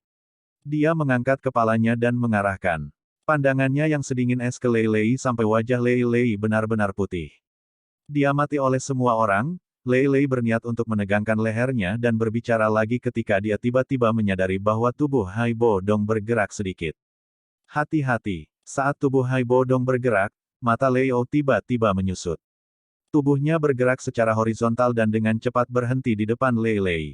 [SPEAKER 1] Dia mengangkat kepalanya dan mengarahkan pandangannya yang sedingin es ke Lei Lei sampai wajah Lei Lei benar-benar putih. Diamati oleh semua orang, Lei Lei berniat untuk menegangkan lehernya dan berbicara lagi ketika dia tiba-tiba menyadari bahwa tubuh Hai Bodong bergerak sedikit. Hati-hati, saat tubuh Hai Bodong bergerak, mata Leo tiba-tiba menyusut. Tubuhnya bergerak secara horizontal dan dengan cepat berhenti di depan Lei Lei.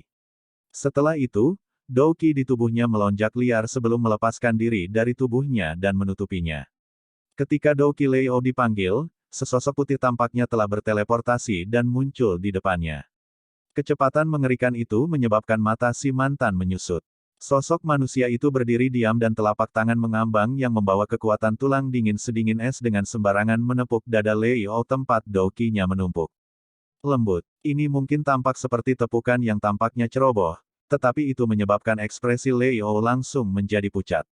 [SPEAKER 1] Setelah itu, Douqi di tubuhnya melonjak liar sebelum melepaskan diri dari tubuhnya dan menutupinya. Ketika Douqi Leo dipanggil, sesosok putih tampaknya telah berteleportasi dan muncul di depannya. Kecepatan mengerikan itu menyebabkan mata si mantan menyusut. Sosok manusia itu berdiri diam dan telapak tangan mengambang yang membawa kekuatan tulang dingin sedingin es dengan sembarangan menepuk dada Leo tempat Douqi-nya menumpuk. Lembut, ini mungkin tampak seperti tepukan yang tampaknya ceroboh, tetapi itu menyebabkan ekspresi Leo langsung menjadi pucat.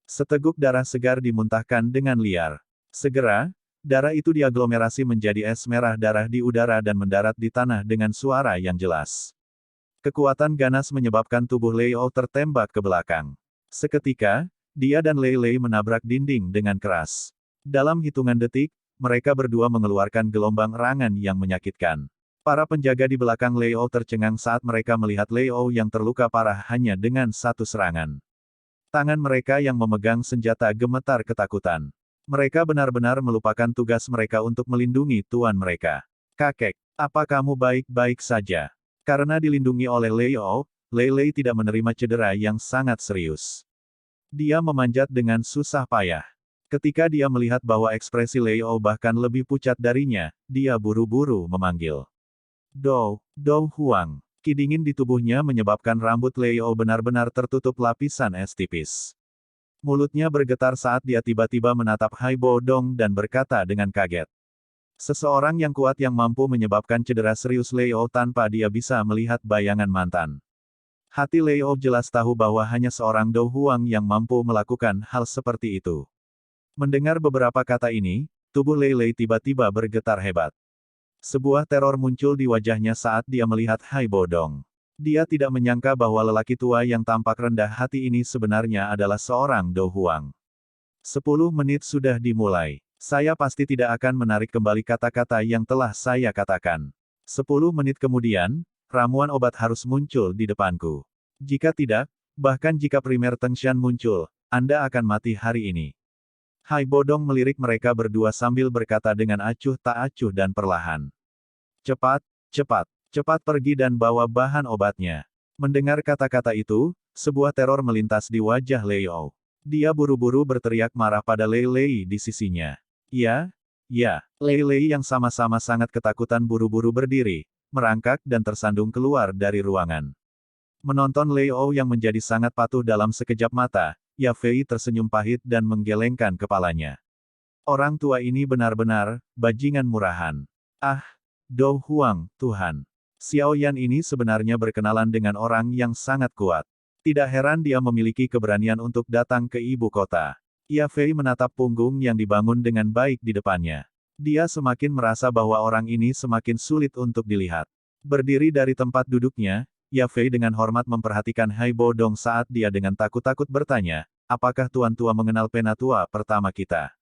[SPEAKER 1] Seteguk darah segar dimuntahkan dengan liar. Segera, darah itu diaglomerasi menjadi es merah darah di udara dan mendarat di tanah dengan suara yang jelas. Kekuatan ganas menyebabkan tubuh Leo tertembak ke belakang. Seketika, dia dan Lei Lei menabrak dinding dengan keras. Dalam hitungan detik, mereka berdua mengeluarkan gelombang erangan yang menyakitkan. Para penjaga di belakang Leo tercengang saat mereka melihat Leo yang terluka parah hanya dengan satu serangan. Tangan mereka yang memegang senjata gemetar ketakutan. Mereka benar-benar melupakan tugas mereka untuk melindungi tuan mereka. Kakek, apa kamu baik-baik saja? Karena dilindungi oleh Leo, Lei Lei tidak menerima cedera yang sangat serius. Dia memanjat dengan susah payah. Ketika dia melihat bahwa ekspresi Leo bahkan lebih pucat darinya, dia buru-buru memanggil. Dou Huang. Ki dingin di tubuhnya menyebabkan rambut Leo benar-benar tertutup lapisan es tipis. Mulutnya bergetar saat dia tiba-tiba menatap Hai Bodong dan berkata dengan kaget. Seseorang yang kuat yang mampu menyebabkan cedera serius Leo tanpa dia bisa melihat bayangan mantan. Hati Leo jelas tahu bahwa hanya seorang Dou Huang yang mampu melakukan hal seperti itu. Mendengar beberapa kata ini, tubuh Lei Lei tiba-tiba bergetar hebat. Sebuah teror muncul di wajahnya saat dia melihat Hai Bodong. Dia tidak menyangka bahwa lelaki tua yang tampak rendah hati ini sebenarnya adalah seorang Dou Huang. 10 menit sudah dimulai. Saya pasti tidak akan menarik kembali kata-kata yang telah saya katakan. 10 menit kemudian, ramuan obat harus muncul di depanku. Jika tidak, bahkan jika primer Tengshan muncul, Anda akan mati hari ini. Hai Bodong melirik mereka berdua sambil berkata dengan acuh tak acuh dan perlahan. Cepat, cepat, cepat pergi dan bawa bahan obatnya. Mendengar kata-kata itu, sebuah teror melintas di wajah Leo. Dia buru-buru berteriak marah pada Lei Lei di sisinya. Ya, Ya, Lei Lei yang sama-sama sangat ketakutan buru-buru berdiri, merangkak dan tersandung keluar dari ruangan. Menonton Lei Ou yang menjadi sangat patuh dalam sekejap mata, Ya Fei tersenyum pahit dan menggelengkan kepalanya. Orang tua ini benar-benar, bajingan murahan. Ah, Dou Huang, Tuhan. Xiao Yan ini sebenarnya berkenalan dengan orang yang sangat kuat. Tidak heran dia memiliki keberanian untuk datang ke ibu kota. Ya Fei menatap punggung yang dibangun dengan baik di depannya. Dia semakin merasa bahwa orang ini semakin sulit untuk dilihat. Berdiri dari tempat duduknya, Ya Fei dengan hormat memperhatikan Hai Bodong saat dia dengan takut-takut bertanya, apakah Tuan Tua mengenal penatua pertama kita?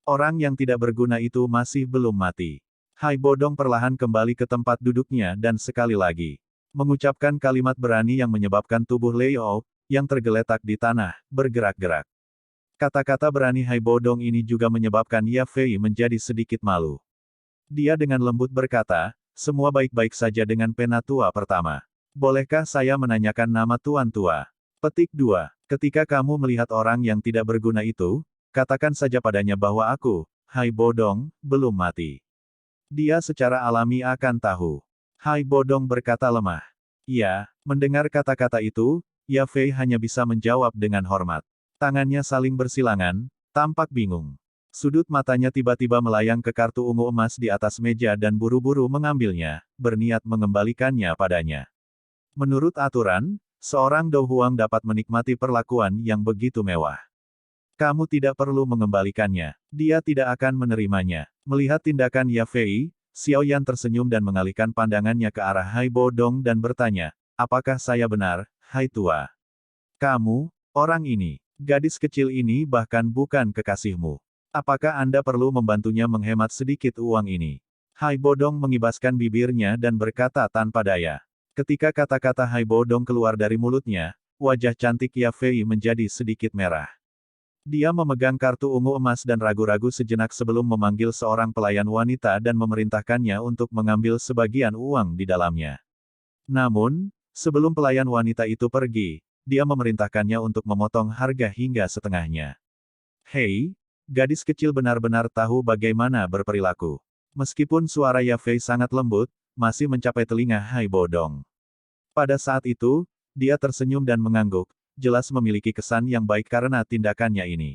[SPEAKER 1] Orang yang tidak berguna itu masih belum mati. Hai Bodong perlahan kembali ke tempat duduknya dan sekali lagi mengucapkan kalimat berani yang menyebabkan tubuh Leo, yang tergeletak di tanah, bergerak-gerak. Kata-kata berani Hai Bodong ini juga menyebabkan Ya Fei menjadi sedikit malu. Dia dengan lembut berkata, semua baik-baik saja dengan penatua pertama. Bolehkah saya menanyakan nama Tuan Tua? Petik 2. Ketika kamu melihat orang yang tidak berguna itu, katakan saja padanya bahwa aku, Hai Bodong, belum mati. Dia secara alami akan tahu. Hai Bodong berkata lemah. Iya, mendengar kata-kata itu, Ya Fei hanya bisa menjawab dengan hormat. Tangannya saling bersilangan, tampak bingung. Sudut matanya tiba-tiba melayang ke kartu ungu emas di atas meja dan buru-buru mengambilnya, berniat mengembalikannya padanya. Menurut aturan, seorang Dou Huang dapat menikmati perlakuan yang begitu mewah. Kamu tidak perlu mengembalikannya. Dia tidak akan menerimanya. Melihat tindakan Ya Fei, Xiao Yan tersenyum dan mengalihkan pandangannya ke arah Hai Bodong dan bertanya, apakah saya benar, Hai Tua? Kamu, orang ini, gadis kecil ini bahkan bukan kekasihmu. Apakah Anda perlu membantunya menghemat sedikit uang ini? Hai Bodong mengibaskan bibirnya dan berkata tanpa daya. Ketika kata-kata Hai Bodong keluar dari mulutnya, wajah cantik Ya Fei menjadi sedikit merah. Dia memegang kartu ungu emas dan ragu-ragu sejenak sebelum memanggil seorang pelayan wanita dan memerintahkannya untuk mengambil sebagian uang di dalamnya. Namun, sebelum pelayan wanita itu pergi, dia memerintahkannya untuk memotong harga hingga setengahnya. Hei, gadis kecil benar-benar tahu bagaimana berperilaku. Meskipun suara Ya Fei sangat lembut, masih mencapai telinga Hai Bodong. Pada saat itu, dia tersenyum dan mengangguk, jelas memiliki kesan yang baik karena tindakannya ini.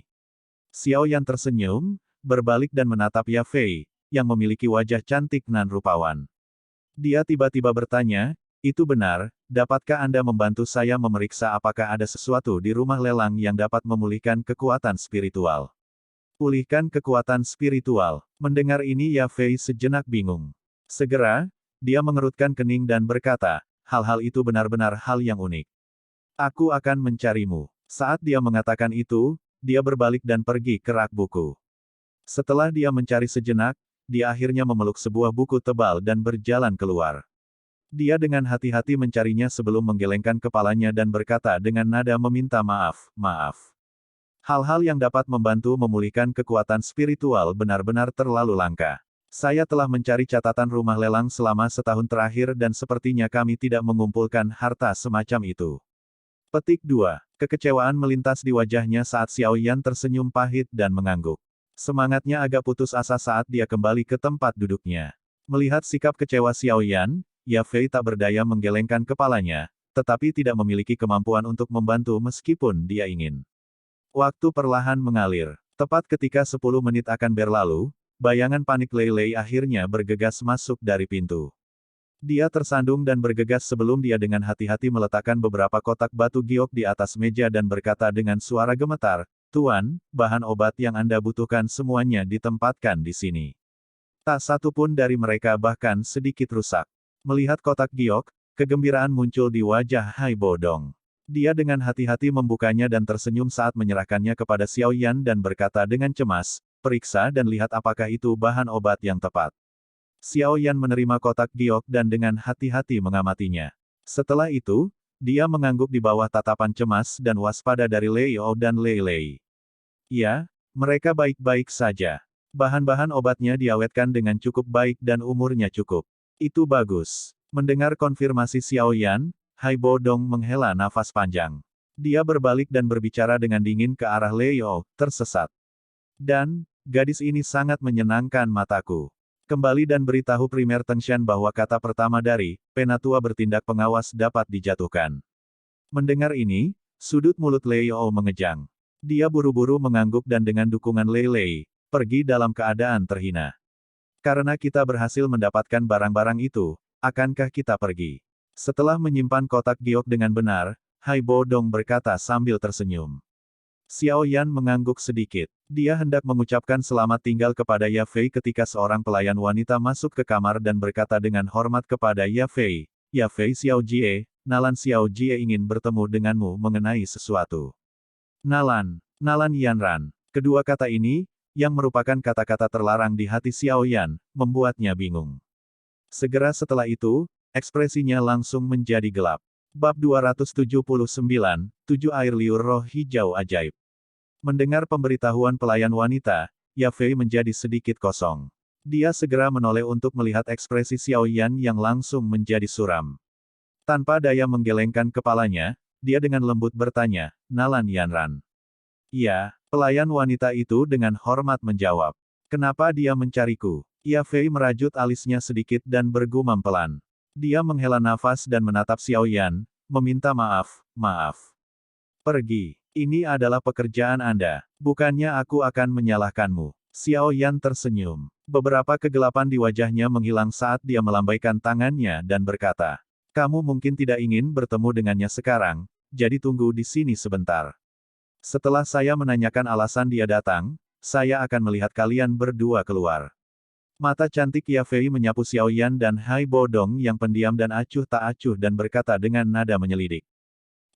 [SPEAKER 1] Xiao Yan tersenyum, berbalik dan menatap Ya Fei, yang memiliki wajah cantik nan rupawan. Dia tiba-tiba bertanya, itu benar, dapatkah Anda membantu saya memeriksa apakah ada sesuatu di rumah lelang yang dapat memulihkan kekuatan spiritual? Pulihkan kekuatan spiritual. Mendengar ini Ya Fei sejenak bingung. Segera, dia mengerutkan kening dan berkata, hal-hal itu benar-benar hal yang unik. Aku akan mencarimu. Saat dia mengatakan itu, dia berbalik dan pergi ke rak buku. Setelah dia mencari sejenak, dia akhirnya memeluk sebuah buku tebal dan berjalan keluar. Dia dengan hati-hati mencarinya sebelum menggelengkan kepalanya dan berkata dengan nada meminta maaf, maaf. Hal-hal yang dapat membantu memulihkan kekuatan spiritual benar-benar terlalu langka. Saya telah mencari catatan rumah lelang selama setahun terakhir dan sepertinya kami tidak mengumpulkan harta semacam itu. Petik 2. Kekecewaan melintas di wajahnya saat Xiao Yan tersenyum pahit dan mengangguk. Semangatnya agak putus asa saat dia kembali ke tempat duduknya. Melihat sikap kecewa Xiao Yan, Ya Fei tak berdaya menggelengkan kepalanya, tetapi tidak memiliki kemampuan untuk membantu meskipun dia ingin. Waktu perlahan mengalir. Tepat ketika 10 menit akan berlalu, bayangan panik Lei Lei akhirnya bergegas masuk dari pintu. Dia tersandung dan bergegas sebelum dia dengan hati-hati meletakkan beberapa kotak batu giok di atas meja dan berkata dengan suara gemetar, Tuan, bahan obat yang Anda butuhkan semuanya ditempatkan di sini. Tak satu pun dari mereka bahkan sedikit rusak. Melihat kotak giok, kegembiraan muncul di wajah Hai Bodong. Dia dengan hati-hati membukanya dan tersenyum saat menyerahkannya kepada Xiao Yan dan berkata dengan cemas, periksa dan lihat apakah itu bahan obat yang tepat. Xiao Yan menerima kotak giok dan dengan hati-hati mengamatinya. Setelah itu, dia mengangguk di bawah tatapan cemas dan waspada dari Lei Ou dan Lei Lei. Ya, mereka baik-baik saja. Bahan-bahan obatnya diawetkan dengan cukup baik dan umurnya cukup. Itu bagus. Mendengar konfirmasi Xiao Yan, Hai Bodong menghela nafas panjang. Dia berbalik dan berbicara dengan dingin ke arah Lei Ou, tersesat. Dan, Gadis ini sangat menyenangkan mataku. Kembali dan beritahu Primer Tengshan bahwa kata pertama dari Penatua bertindak pengawas dapat dijatuhkan. Mendengar ini, sudut mulut Lei Ou mengejang. Dia buru-buru mengangguk dan dengan dukungan Lei Lei, pergi dalam keadaan terhina. Karena kita berhasil mendapatkan barang-barang itu, akankah kita pergi? Setelah menyimpan kotak giok dengan benar, Hai Bo Dong berkata sambil tersenyum. Xiao Yan mengangguk sedikit. Dia hendak mengucapkan selamat tinggal kepada Ya Fei ketika seorang pelayan wanita masuk ke kamar dan berkata dengan hormat kepada Ya Fei, "Ya Fei Xiao Jie, Nalan Xiao Jie ingin bertemu denganmu mengenai sesuatu." Nalan Yanran. Kedua kata ini, yang merupakan kata-kata terlarang di hati Xiao Yan, membuatnya bingung. Segera setelah itu, ekspresinya langsung menjadi gelap. Bab 279, 7 Air Liur Roh Hijau Ajaib. Mendengar pemberitahuan pelayan wanita, Ya Fei menjadi sedikit kosong. Dia segera menoleh untuk melihat ekspresi Xiao Yan yang langsung menjadi suram. Tanpa daya menggelengkan kepalanya, dia dengan lembut bertanya, "Nalan Yanran?" "Iya," pelayan wanita itu dengan hormat menjawab. "Kenapa dia mencariku?" Ya Fei merajut alisnya sedikit dan bergumam pelan. Dia menghela nafas dan menatap Xiao Yan, meminta maaf. "Pergi. Ini adalah pekerjaan Anda. Bukannya aku akan menyalahkanmu." Xiao Yan tersenyum. Beberapa kegelapan di wajahnya menghilang saat dia melambaikan tangannya dan berkata, "Kamu mungkin tidak ingin bertemu dengannya sekarang, jadi tunggu di sini sebentar. Setelah saya menanyakan alasan dia datang, saya akan melihat kalian berdua keluar." Mata cantik Ya Fei menyapu Xiao Yan dan Hai Bo Dong yang pendiam dan acuh tak acuh dan berkata dengan nada menyelidik.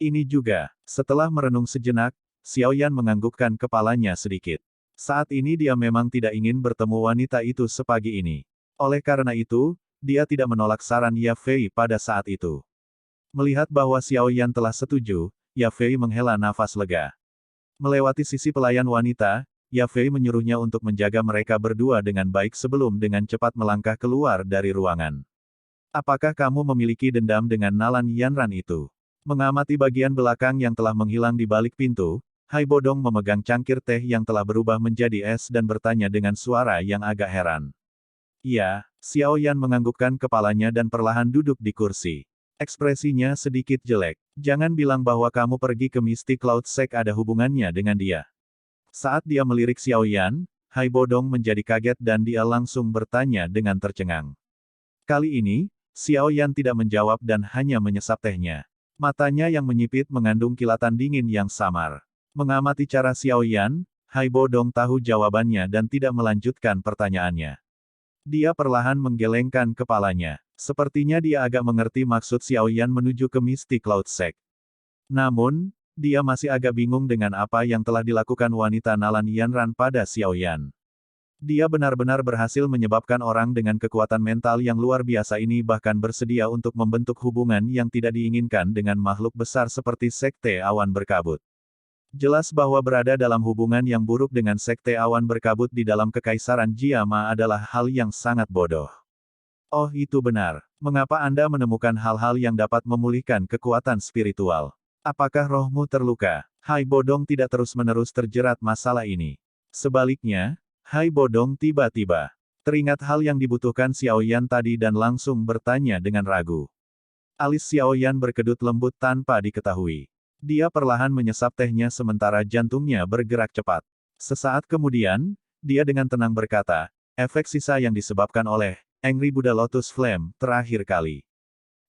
[SPEAKER 1] "Ini juga." Setelah merenung sejenak, Xiao Yan menganggukkan kepalanya sedikit. Saat ini dia memang tidak ingin bertemu wanita itu sepagi ini. Oleh karena itu, dia tidak menolak saran Ya Fei pada saat itu. Melihat bahwa Xiao Yan telah setuju, Ya Fei menghela nafas lega. Melewati sisi pelayan wanita, Ya Fei menyuruhnya untuk menjaga mereka berdua dengan baik sebelum dengan cepat melangkah keluar dari ruangan. "Apakah kamu memiliki dendam dengan Nalan Yanran itu?" Mengamati bagian belakang yang telah menghilang di balik pintu, Hai Bodong memegang cangkir teh yang telah berubah menjadi es dan bertanya dengan suara yang agak heran. "Iya." Xiao Yan menganggukkan kepalanya dan perlahan duduk di kursi. Ekspresinya sedikit jelek. "Jangan bilang bahwa kamu pergi ke Mystic Cloud Sect ada hubungannya dengan dia." Saat dia melirik Xiao Yan, Hai Bodong menjadi kaget dan dia langsung bertanya dengan tercengang. Kali ini, Xiao Yan tidak menjawab dan hanya menyesap tehnya. Matanya yang menyipit mengandung kilatan dingin yang samar. Mengamati cara Xiao Yan, Hai Bodong tahu jawabannya dan tidak melanjutkan pertanyaannya. Dia perlahan menggelengkan kepalanya. Sepertinya dia agak mengerti maksud Xiao Yan menuju ke Mystic Cloud Sect. Namun, dia masih agak bingung dengan apa yang telah dilakukan wanita Nalan Yanran pada Xiao Yan. Dia benar-benar berhasil menyebabkan orang dengan kekuatan mental yang luar biasa ini bahkan bersedia untuk membentuk hubungan yang tidak diinginkan dengan makhluk besar seperti Sekte Awan Berkabut. Jelas bahwa berada dalam hubungan yang buruk dengan Sekte Awan Berkabut di dalam Kekaisaran Jiama adalah hal yang sangat bodoh. "Oh, itu benar. Mengapa Anda menemukan hal-hal yang dapat memulihkan kekuatan spiritual? Apakah rohmu terluka?" Hai Bodong tidak terus-menerus terjerat masalah ini. Sebaliknya, Hai Bodong tiba-tiba teringat hal yang dibutuhkan Xiao Yan tadi dan langsung bertanya dengan ragu. Alis Xiao Yan berkedut lembut tanpa diketahui. Dia perlahan menyesap tehnya sementara jantungnya bergerak cepat. Sesaat kemudian, dia dengan tenang berkata, "Efek sisa yang disebabkan oleh Angry Buddha Lotus Flame terakhir kali.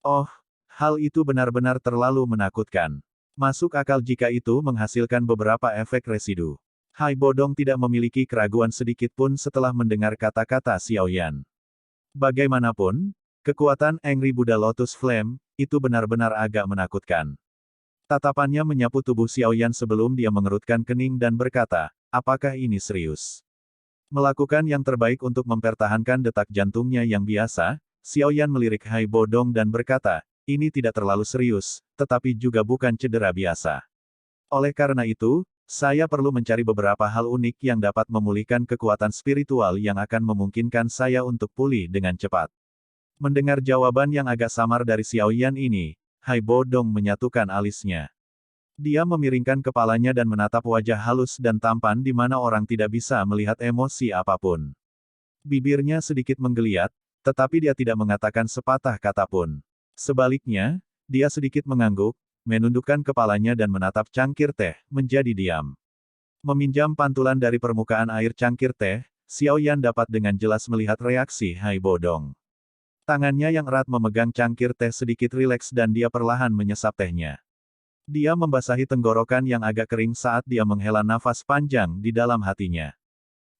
[SPEAKER 1] Oh, hal itu benar-benar terlalu menakutkan. Masuk akal jika itu menghasilkan beberapa efek residu." Hai Bodong tidak memiliki keraguan sedikit pun setelah mendengar kata-kata Xiao Yan. Bagaimanapun, kekuatan Angry Buddha Lotus Flame, itu benar-benar agak menakutkan. Tatapannya menyapu tubuh Xiao Yan sebelum dia mengerutkan kening dan berkata, "Apakah ini serius?" Melakukan yang terbaik untuk mempertahankan detak jantungnya yang biasa, Xiao Yan melirik Hai Bodong dan berkata, "Ini tidak terlalu serius, tetapi juga bukan cedera biasa. Oleh karena itu, saya perlu mencari beberapa hal unik yang dapat memulihkan kekuatan spiritual yang akan memungkinkan saya untuk pulih dengan cepat." Mendengar jawaban yang agak samar dari Xiao Yan ini, Hai Bodong menyatukan alisnya. Dia memiringkan kepalanya dan menatap wajah halus dan tampan di mana orang tidak bisa melihat emosi apapun. Bibirnya sedikit menggeliat, tetapi dia tidak mengatakan sepatah kata pun. Sebaliknya, dia sedikit mengangguk, menundukkan kepalanya dan menatap cangkir teh, menjadi diam. Meminjam pantulan dari permukaan air cangkir teh, Xiao Yan dapat dengan jelas melihat reaksi Hai Bodong. Tangannya yang erat memegang cangkir teh sedikit rileks dan dia perlahan menyesap tehnya. Dia membasahi tenggorokan yang agak kering saat dia menghela nafas panjang di dalam hatinya.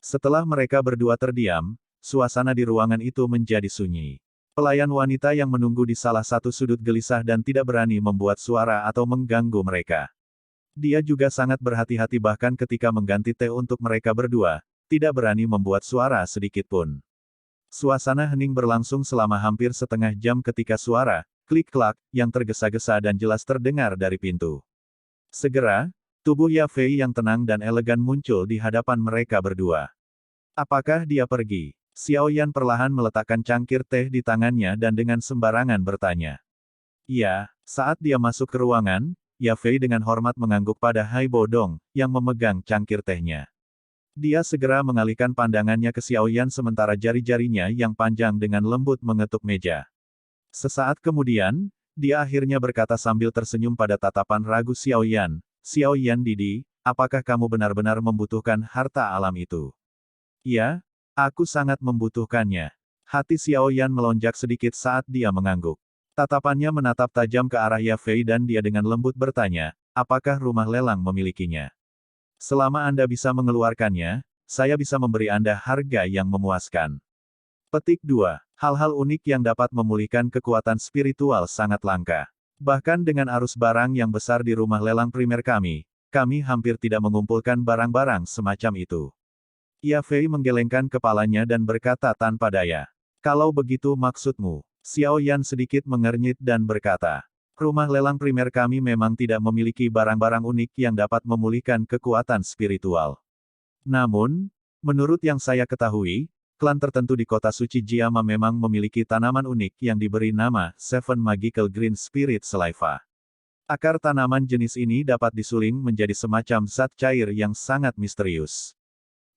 [SPEAKER 1] Setelah mereka berdua terdiam, suasana di ruangan itu menjadi sunyi. Pelayan wanita yang menunggu di salah satu sudut gelisah dan tidak berani membuat suara atau mengganggu mereka. Dia juga sangat berhati-hati bahkan ketika mengganti teh untuk mereka berdua, tidak berani membuat suara sedikit pun. Suasana hening berlangsung selama hampir setengah jam ketika suara, klik-klak, yang tergesa-gesa dan jelas terdengar dari pintu. Segera, tubuh Ya Fei yang tenang dan elegan muncul di hadapan mereka berdua. Apakah dia pergi? Xiao Yan perlahan meletakkan cangkir teh di tangannya dan dengan sembarangan bertanya. Iya, saat dia masuk ke ruangan, Ya Fei dengan hormat mengangguk pada Hai Bodong, yang memegang cangkir tehnya. Dia segera mengalihkan pandangannya ke Xiao Yan sementara jari-jarinya yang panjang dengan lembut mengetuk meja. Sesaat kemudian, dia akhirnya berkata sambil tersenyum pada tatapan ragu Xiao Yan Didi, apakah kamu benar-benar membutuhkan harta alam itu? Ya, aku sangat membutuhkannya. Hati Xiao Yan melonjak sedikit saat dia mengangguk. Tatapannya menatap tajam ke arah Ya Fei dan dia dengan lembut bertanya, apakah rumah lelang memilikinya? Selama Anda bisa mengeluarkannya, saya bisa memberi Anda harga yang memuaskan. Petik 2. Hal-hal unik yang dapat memulihkan kekuatan spiritual sangat langka. Bahkan dengan arus barang yang besar di rumah lelang primer kami hampir tidak mengumpulkan barang-barang semacam itu. Ya Fei menggelengkan kepalanya dan berkata tanpa daya. Kalau begitu maksudmu, Xiao Yan sedikit mengernyit dan berkata. Rumah lelang primer kami memang tidak memiliki barang-barang unik yang dapat memulihkan kekuatan spiritual. Namun, menurut yang saya ketahui, klan tertentu di kota suci Jiama memang memiliki tanaman unik yang diberi nama Seven Magical Green Spirit Saliva. Akar tanaman jenis ini dapat disuling menjadi semacam zat cair yang sangat misterius.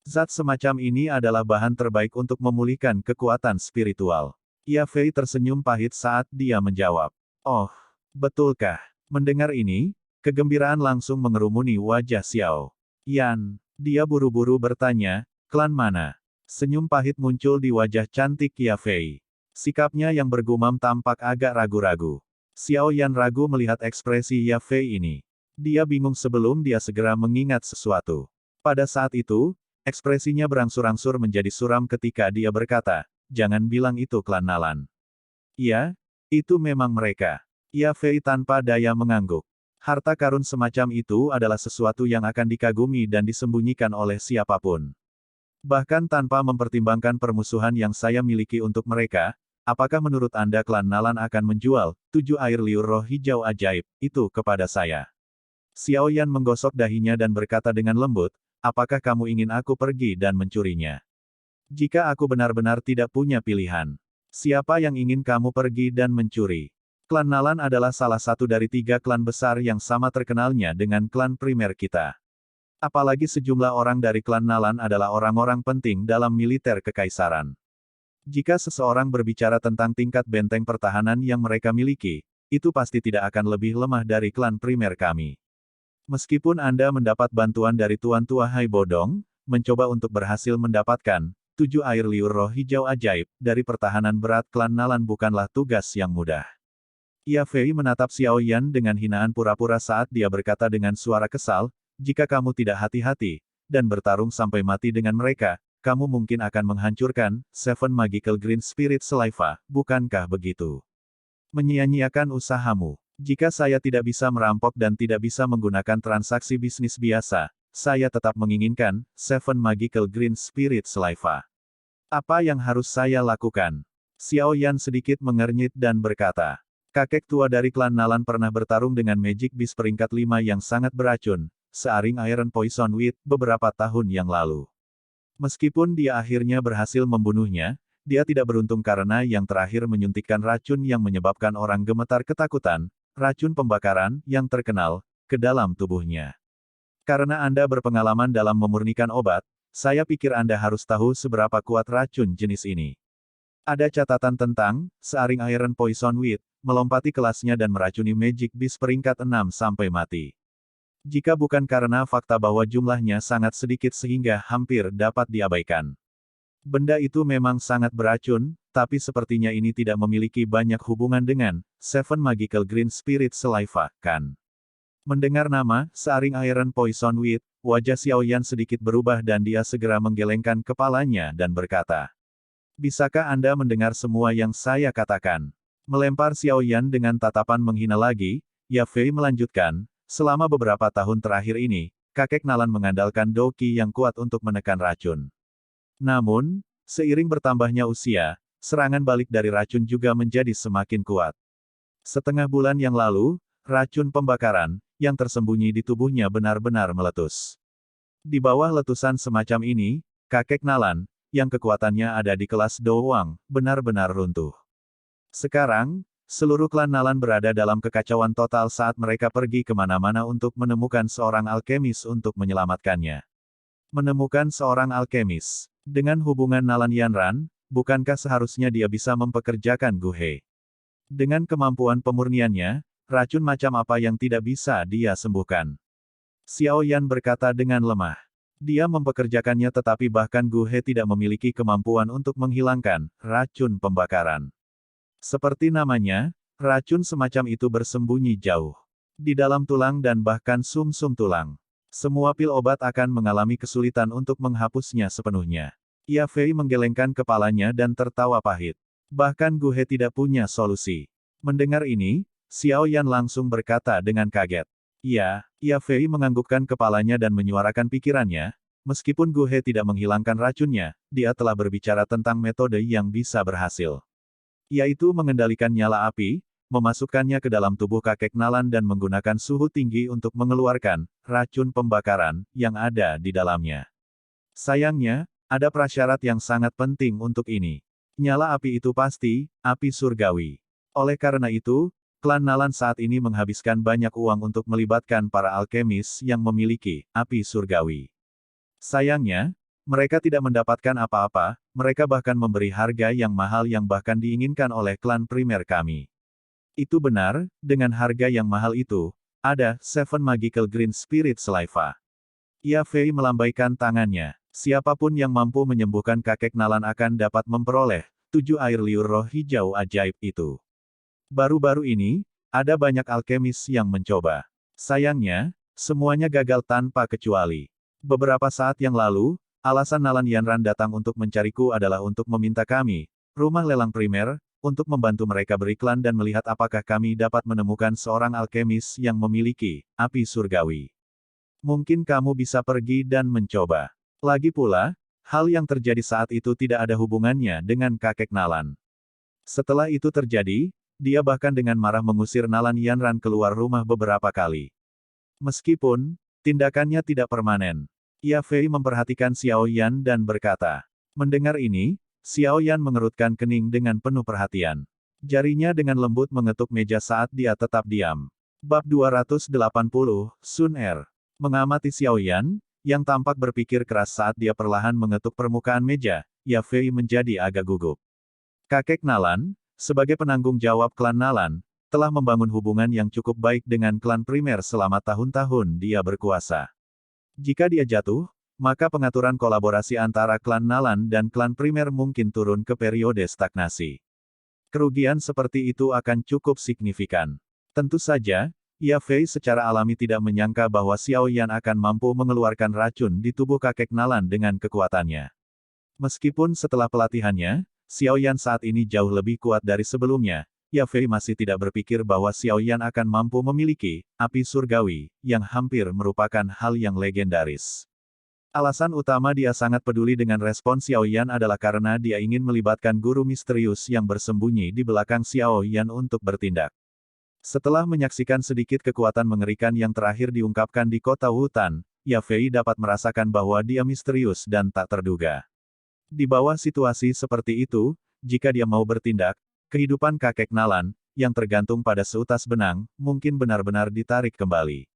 [SPEAKER 1] Zat semacam ini adalah bahan terbaik untuk memulihkan kekuatan spiritual. Ya Fei tersenyum pahit saat dia menjawab. Oh, betulkah? Mendengar ini, kegembiraan langsung mengerumuni wajah Xiao Yan. Dia buru-buru bertanya, klan mana? Senyum pahit muncul di wajah cantik Ya Fei. Sikapnya yang bergumam tampak agak ragu-ragu. Xiao Yan ragu melihat ekspresi Ya Fei ini. Dia bingung sebelum dia segera mengingat sesuatu. Pada saat itu, ekspresinya berangsur-angsur menjadi suram ketika dia berkata, jangan bilang itu klan Nalan. Iya, itu memang mereka. Ya Fei tanpa daya mengangguk. Harta karun semacam itu adalah sesuatu yang akan dikagumi dan disembunyikan oleh siapapun. Bahkan tanpa mempertimbangkan permusuhan yang saya miliki untuk mereka, apakah menurut Anda klan Nalan akan menjual 7 air liur roh hijau ajaib itu kepada saya? Xiao Yan menggosok dahinya dan berkata dengan lembut, apakah kamu ingin aku pergi dan mencurinya? Jika aku benar-benar tidak punya pilihan, siapa yang ingin kamu pergi dan mencuri? Klan Nalan adalah salah satu dari 3 klan besar yang sama terkenalnya dengan klan primer kita. Apalagi sejumlah orang dari klan Nalan adalah orang-orang penting dalam militer kekaisaran. Jika seseorang berbicara tentang tingkat benteng pertahanan yang mereka miliki, itu pasti tidak akan lebih lemah dari klan primer kami. Meskipun Anda mendapat bantuan dari Tuan Tua Hai Bodong, mencoba untuk berhasil mendapatkan 7 air liur roh hijau ajaib dari pertahanan berat klan Nalan bukanlah tugas yang mudah. Ya Fei menatap Xiao Yan dengan hinaan pura-pura saat dia berkata dengan suara kesal, jika kamu tidak hati-hati, dan bertarung sampai mati dengan mereka, kamu mungkin akan menghancurkan Seven Magical Green Spirit Saliva, bukankah begitu? Menyia-nyiakan usahamu. Jika saya tidak bisa merampok dan tidak bisa menggunakan transaksi bisnis biasa, saya tetap menginginkan Seven Magical Green Spirit Saliva. Apa yang harus saya lakukan? Xiao Yan sedikit mengernyit dan berkata, kakek tua dari klan Nalan pernah bertarung dengan Magic Beast peringkat 5 yang sangat beracun, searing Iron Poison Wheat, beberapa tahun yang lalu. Meskipun dia akhirnya berhasil membunuhnya, dia tidak beruntung karena yang terakhir menyuntikkan racun yang menyebabkan orang gemetar ketakutan, racun pembakaran, yang terkenal, ke dalam tubuhnya. Karena Anda berpengalaman dalam memurnikan obat, saya pikir Anda harus tahu seberapa kuat racun jenis ini. Ada catatan tentang, searing Iron Poison Weed, melompati kelasnya dan meracuni Magic Beast peringkat 6 sampai mati. Jika bukan karena fakta bahwa jumlahnya sangat sedikit sehingga hampir dapat diabaikan. Benda itu memang sangat beracun, tapi sepertinya ini tidak memiliki banyak hubungan dengan Seven Magical Green Spirit Saliva, kan? Mendengar nama, searing Iron Poison Weed, wajah Xiao Yan sedikit berubah dan dia segera menggelengkan kepalanya dan berkata, "Bisakah Anda mendengar semua yang saya katakan?" Melempar Xiao Yan dengan tatapan menghina lagi, Ya Fei melanjutkan, "Selama beberapa tahun terakhir ini, kakek Nalan mengandalkan Doki yang kuat untuk menekan racun. Namun, seiring bertambahnya usia, serangan balik dari racun juga menjadi semakin kuat. Setengah bulan yang lalu, racun pembakaran, yang tersembunyi di tubuhnya benar-benar meletus. Di bawah letusan semacam ini, kakek Nalan, yang kekuatannya ada di kelas Dowang, benar-benar runtuh. Sekarang, seluruh klan Nalan berada dalam kekacauan total saat mereka pergi kemana-mana untuk menemukan seorang alkemis untuk menyelamatkannya. Menemukan seorang alkemis. Dengan hubungan Nalan Yanran, bukankah seharusnya dia bisa mempekerjakan Gu He? Dengan kemampuan pemurniannya, racun macam apa yang tidak bisa dia sembuhkan? Xiao Yan berkata dengan lemah. Dia mempekerjakannya tetapi bahkan Gu He tidak memiliki kemampuan untuk menghilangkan racun pembakaran. Seperti namanya, racun semacam itu bersembunyi jauh di dalam tulang dan bahkan sumsum tulang. Semua pil obat akan mengalami kesulitan untuk menghapusnya sepenuhnya. Ya Fei menggelengkan kepalanya dan tertawa pahit. Bahkan Gu He tidak punya solusi. Mendengar ini, Xiao Yan langsung berkata dengan kaget. Ya Fei menganggukkan kepalanya dan menyuarakan pikirannya. Meskipun Gu He tidak menghilangkan racunnya, dia telah berbicara tentang metode yang bisa berhasil. Yaitu mengendalikan nyala api, memasukkannya ke dalam tubuh kakek Nalan dan menggunakan suhu tinggi untuk mengeluarkan racun pembakaran yang ada di dalamnya. Sayangnya, ada prasyarat yang sangat penting untuk ini. Nyala api itu pasti api surgawi. Oleh karena itu, klan Nalan saat ini menghabiskan banyak uang untuk melibatkan para alkemis yang memiliki api surgawi. Sayangnya, mereka tidak mendapatkan apa-apa, mereka bahkan memberi harga yang mahal yang bahkan diinginkan oleh klan primer kami. Itu benar, dengan harga yang mahal itu, ada Seven Magical Green Spirit Saliva. Ya Fei melambaikan tangannya. Siapapun yang mampu menyembuhkan kakek Nalan akan dapat memperoleh 7 air liur roh hijau ajaib itu. Baru-baru ini, ada banyak alkemis yang mencoba. Sayangnya, semuanya gagal tanpa kecuali. Beberapa saat yang lalu, alasan Nalan Yanran datang untuk mencariku adalah untuk meminta kami, rumah lelang primer, untuk membantu mereka beriklan dan melihat apakah kami dapat menemukan seorang alkemis yang memiliki api surgawi. Mungkin kamu bisa pergi dan mencoba. Lagi pula, hal yang terjadi saat itu tidak ada hubungannya dengan kakek Nalan. Setelah itu terjadi, dia bahkan dengan marah mengusir Nalan Yanran keluar rumah beberapa kali. Meskipun, tindakannya tidak permanen. Ya Fei memperhatikan Xiao Yan dan berkata. Mendengar ini, Xiao Yan mengerutkan kening dengan penuh perhatian. Jarinya dengan lembut mengetuk meja saat dia tetap diam. Bab 280, Sun Er. Mengamati Xiao Yan, yang tampak berpikir keras saat dia perlahan mengetuk permukaan meja, Ya Fei menjadi agak gugup. Kakek Nalan, sebagai penanggung jawab klan Nalan, telah membangun hubungan yang cukup baik dengan klan primer selama tahun-tahun dia berkuasa. Jika dia jatuh, maka pengaturan kolaborasi antara klan Nalan dan klan primer mungkin turun ke periode stagnasi. Kerugian seperti itu akan cukup signifikan. Tentu saja, Ya Fei secara alami tidak menyangka bahwa Xiao Yan akan mampu mengeluarkan racun di tubuh kakek Nalan dengan kekuatannya. Meskipun setelah pelatihannya, Xiao Yan saat ini jauh lebih kuat dari sebelumnya, Ya Fei masih tidak berpikir bahwa Xiao Yan akan mampu memiliki api surgawi, yang hampir merupakan hal yang legendaris. Alasan utama dia sangat peduli dengan respon Xiao Yan adalah karena dia ingin melibatkan guru misterius yang bersembunyi di belakang Xiao Yan untuk bertindak. Setelah menyaksikan sedikit kekuatan mengerikan yang terakhir diungkapkan di kota Wutan, Ya Fei dapat merasakan bahwa dia misterius dan tak terduga. Di bawah situasi seperti itu, jika dia mau bertindak, kehidupan kakek Nalan, yang tergantung pada seutas benang, mungkin benar-benar ditarik kembali.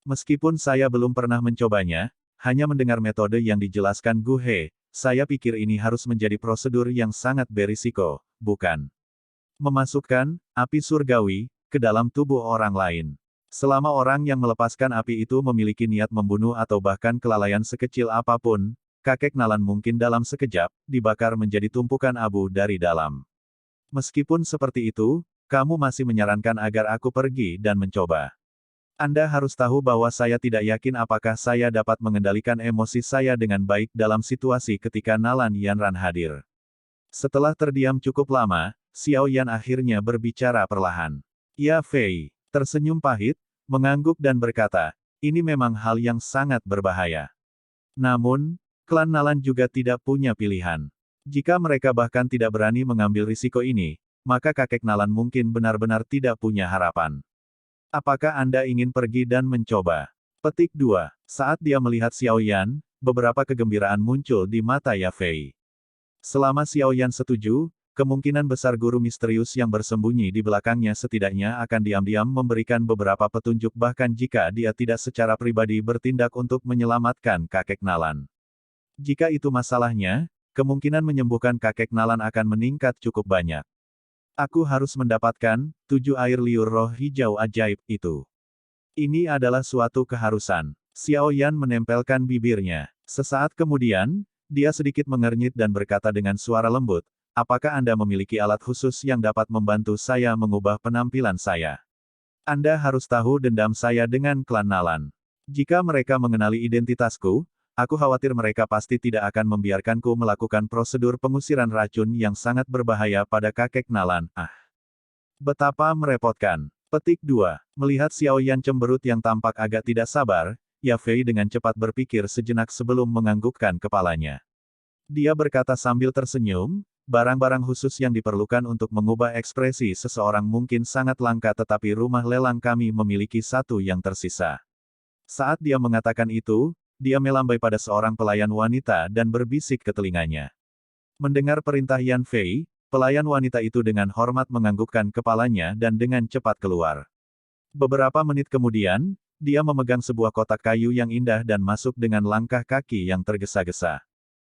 [SPEAKER 1] Meskipun saya belum pernah mencobanya, hanya mendengar metode yang dijelaskan Gu He, saya pikir ini harus menjadi prosedur yang sangat berisiko, bukan? Memasukkan api surgawi ke dalam tubuh orang lain. Selama orang yang melepaskan api itu memiliki niat membunuh atau bahkan kelalaian sekecil apapun, kakek Nalan mungkin dalam sekejap dibakar menjadi tumpukan abu dari dalam. Meskipun seperti itu, kamu masih menyarankan agar aku pergi dan mencoba. Anda harus tahu bahwa saya tidak yakin apakah saya dapat mengendalikan emosi saya dengan baik dalam situasi ketika Nalan Yanran hadir. Setelah terdiam cukup lama, Xiao Yan akhirnya berbicara perlahan. Ya Fei, tersenyum pahit, mengangguk dan berkata, ini memang hal yang sangat berbahaya. Namun, klan Nalan juga tidak punya pilihan. Jika mereka bahkan tidak berani mengambil risiko ini, maka kakek Nalan mungkin benar-benar tidak punya harapan. Apakah Anda ingin pergi dan mencoba? Petik 2. Saat dia melihat Xiao Yan, beberapa kegembiraan muncul di mata Ya Fei. Selama Xiao Yan setuju, kemungkinan besar guru misterius yang bersembunyi di belakangnya setidaknya akan diam-diam memberikan beberapa petunjuk bahkan jika dia tidak secara pribadi bertindak untuk menyelamatkan kakek Nalan. Jika itu masalahnya, kemungkinan menyembuhkan kakek Nalan akan meningkat cukup banyak. Aku harus mendapatkan 7 air liur roh hijau ajaib itu. Ini adalah suatu keharusan. Xiao Yan menempelkan bibirnya. Sesaat kemudian, dia sedikit mengernyit dan berkata dengan suara lembut, apakah Anda memiliki alat khusus yang dapat membantu saya mengubah penampilan saya? Anda harus tahu dendam saya dengan klan Nalan. Jika mereka mengenali identitasku, aku khawatir mereka pasti tidak akan membiarkanku melakukan prosedur pengusiran racun yang sangat berbahaya pada kakek Nalan. Betapa merepotkan. Petik 2. Melihat Xiao Yan cemberut yang tampak agak tidak sabar, Ya Fei dengan cepat berpikir sejenak sebelum menganggukkan kepalanya. Dia berkata sambil tersenyum, barang-barang khusus yang diperlukan untuk mengubah ekspresi seseorang mungkin sangat langka tetapi rumah lelang kami memiliki satu yang tersisa. Saat dia mengatakan itu, dia melambai pada seorang pelayan wanita dan berbisik ke telinganya. Mendengar perintah Yan Fei, pelayan wanita itu dengan hormat menganggukkan kepalanya dan dengan cepat keluar. Beberapa menit kemudian, dia memegang sebuah kotak kayu yang indah dan masuk dengan langkah kaki yang tergesa-gesa.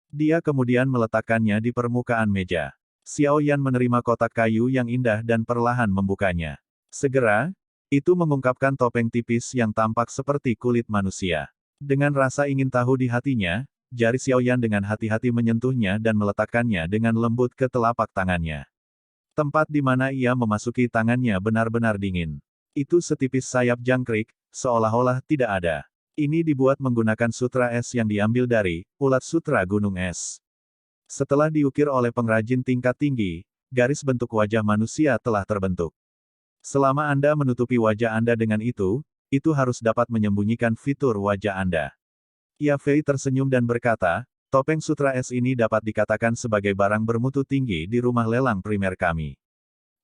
[SPEAKER 1] Dia kemudian meletakkannya di permukaan meja. Xiao Yan menerima kotak kayu yang indah dan perlahan membukanya. Segera, itu mengungkapkan topeng tipis yang tampak seperti kulit manusia. Dengan rasa ingin tahu di hatinya, jari Xiao Yan dengan hati-hati menyentuhnya dan meletakkannya dengan lembut ke telapak tangannya. Tempat di mana ia memasuki tangannya benar-benar dingin. Itu setipis sayap jangkrik, seolah-olah tidak ada. Ini dibuat menggunakan sutra es yang diambil dari ulat sutra gunung es. Setelah diukir oleh pengrajin tingkat tinggi, garis bentuk wajah manusia telah terbentuk. Selama Anda menutupi wajah Anda dengan itu harus dapat menyembunyikan fitur wajah Anda. Ya Fei tersenyum dan berkata, topeng sutra es ini dapat dikatakan sebagai barang bermutu tinggi di rumah lelang primer kami.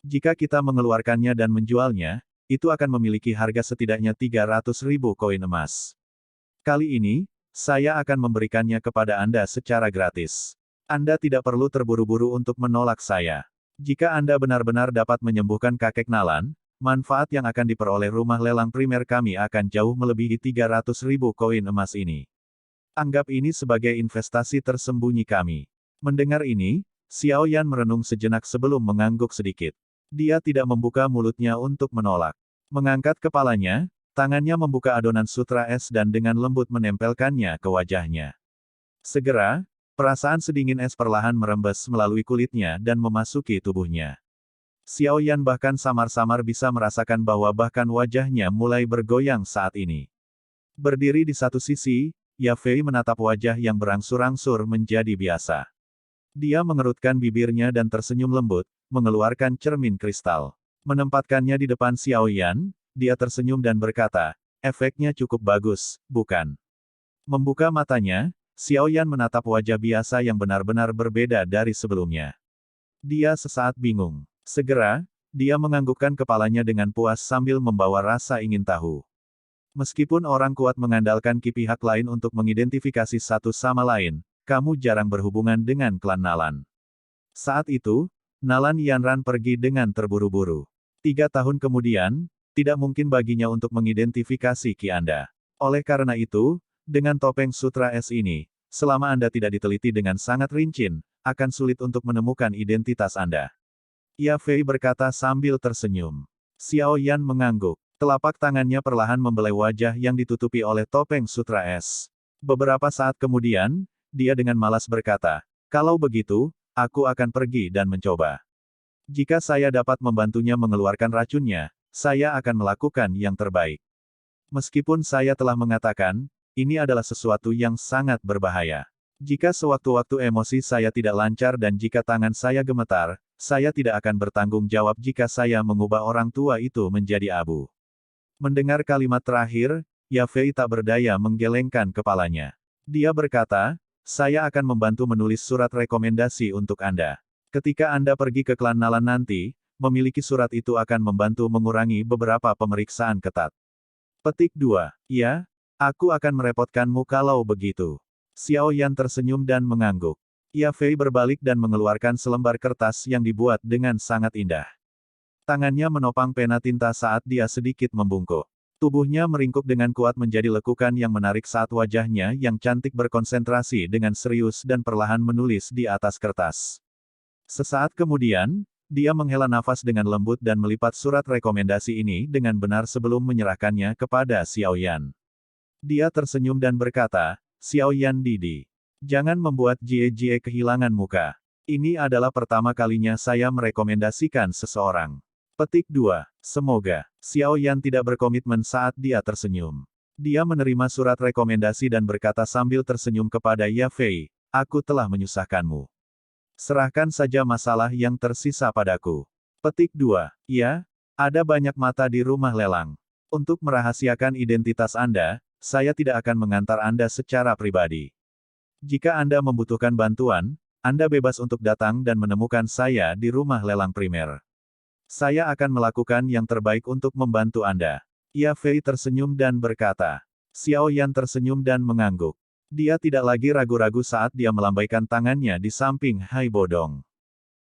[SPEAKER 1] Jika kita mengeluarkannya dan menjualnya, itu akan memiliki harga setidaknya 300.000 koin emas. Kali ini, saya akan memberikannya kepada Anda secara gratis. Anda tidak perlu terburu-buru untuk menolak saya. Jika Anda benar-benar dapat menyembuhkan kakek Nalan, manfaat yang akan diperoleh rumah lelang primer kami akan jauh melebihi 300.000 koin emas ini. Anggap ini sebagai investasi tersembunyi kami. Mendengar ini, Xiao Yan merenung sejenak sebelum mengangguk sedikit. Dia tidak membuka mulutnya untuk menolak. Mengangkat kepalanya, tangannya membuka adonan sutra es dan dengan lembut menempelkannya ke wajahnya. Segera, perasaan sedingin es perlahan merembes melalui kulitnya dan memasuki tubuhnya. Xiao Yan bahkan samar-samar bisa merasakan bahwa bahkan wajahnya mulai bergoyang saat ini. Berdiri di satu sisi, Ya Fei menatap wajah yang berangsur-angsur menjadi biasa. Dia mengerutkan bibirnya dan tersenyum lembut, mengeluarkan cermin kristal. Menempatkannya di depan Xiao Yan, dia tersenyum dan berkata, efeknya cukup bagus, bukan? Membuka matanya, Xiao Yan menatap wajah biasa yang benar-benar berbeda dari sebelumnya. Dia sesaat bingung. Segera, dia menganggukkan kepalanya dengan puas sambil membawa rasa ingin tahu. Meskipun orang kuat mengandalkan ki pihak lain untuk mengidentifikasi satu sama lain, kamu jarang berhubungan dengan klan Nalan. Saat itu, Nalan Yanran pergi dengan terburu-buru. 3 tahun kemudian, tidak mungkin baginya untuk mengidentifikasi Ki Anda. Oleh karena itu, dengan topeng sutra es ini, selama Anda tidak diteliti dengan sangat rinci, akan sulit untuk menemukan identitas Anda. Ya Fei berkata sambil tersenyum. Xiao Yan mengangguk. Telapak tangannya perlahan membelai wajah yang ditutupi oleh topeng sutra es. Beberapa saat kemudian, dia dengan malas berkata, "Kalau begitu, aku akan pergi dan mencoba. Jika saya dapat membantunya mengeluarkan racunnya, saya akan melakukan yang terbaik. Meskipun saya telah mengatakan, ini adalah sesuatu yang sangat berbahaya. Jika sewaktu-waktu emosi saya tidak lancar dan jika tangan saya gemetar, saya tidak akan bertanggung jawab jika saya mengubah orang tua itu menjadi abu." Mendengar kalimat terakhir, Ya Fei tak berdaya menggelengkan kepalanya. Dia berkata, "Saya akan membantu menulis surat rekomendasi untuk Anda. Ketika Anda pergi ke klan Nalan nanti, memiliki surat itu akan membantu mengurangi beberapa pemeriksaan ketat." Petik 2. Ya, aku akan merepotkanmu kalau begitu. Xiao Yan tersenyum dan mengangguk. Ya Fei berbalik dan mengeluarkan selembar kertas yang dibuat dengan sangat indah. Tangannya menopang pena tinta saat dia sedikit membungkuk. Tubuhnya meringkuk dengan kuat menjadi lekukan yang menarik saat wajahnya yang cantik berkonsentrasi dengan serius dan perlahan menulis di atas kertas. Sesaat kemudian, dia menghela nafas dengan lembut dan melipat surat rekomendasi ini dengan benar sebelum menyerahkannya kepada Xiao Yan. Dia tersenyum dan berkata, "Xiao Yan Didi. Jangan membuat Jie kehilangan muka. Ini adalah pertama kalinya saya merekomendasikan seseorang." Petik 2. Semoga. Xiao Yan tidak berkomitmen saat dia tersenyum. Dia menerima surat rekomendasi dan berkata sambil tersenyum kepada Ya Fei, "Aku telah menyusahkanmu. Serahkan saja masalah yang tersisa padaku." Petik 2. Ya, ada banyak mata di rumah lelang. Untuk merahasiakan identitas Anda, saya tidak akan mengantar Anda secara pribadi. Jika Anda membutuhkan bantuan, Anda bebas untuk datang dan menemukan saya di rumah lelang primer. Saya akan melakukan yang terbaik untuk membantu Anda. Ya Fei tersenyum dan berkata. Xiao Yan tersenyum dan mengangguk. Dia tidak lagi ragu-ragu saat dia melambaikan tangannya di samping Hai Bodong.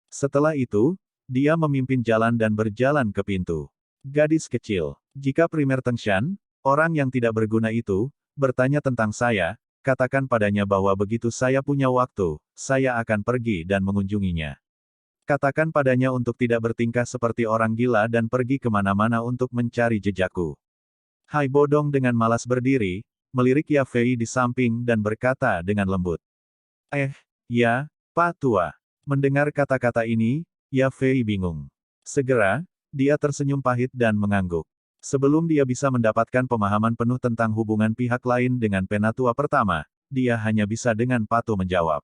[SPEAKER 1] Setelah itu, dia memimpin jalan dan berjalan ke pintu. Gadis kecil, jika primer Tengshan, orang yang tidak berguna itu, bertanya tentang saya, katakan padanya bahwa begitu saya punya waktu, saya akan pergi dan mengunjunginya. Katakan padanya untuk tidak bertingkah seperti orang gila dan pergi kemana-mana untuk mencari jejakku. Hai Bodong dengan malas berdiri, melirik Ya Fei di samping dan berkata dengan lembut. Ya, Pak Tua. Mendengar kata-kata ini, Ya Fei bingung. Segera, dia tersenyum pahit dan mengangguk. Sebelum dia bisa mendapatkan pemahaman penuh tentang hubungan pihak lain dengan penatua pertama, dia hanya bisa dengan patuh menjawab.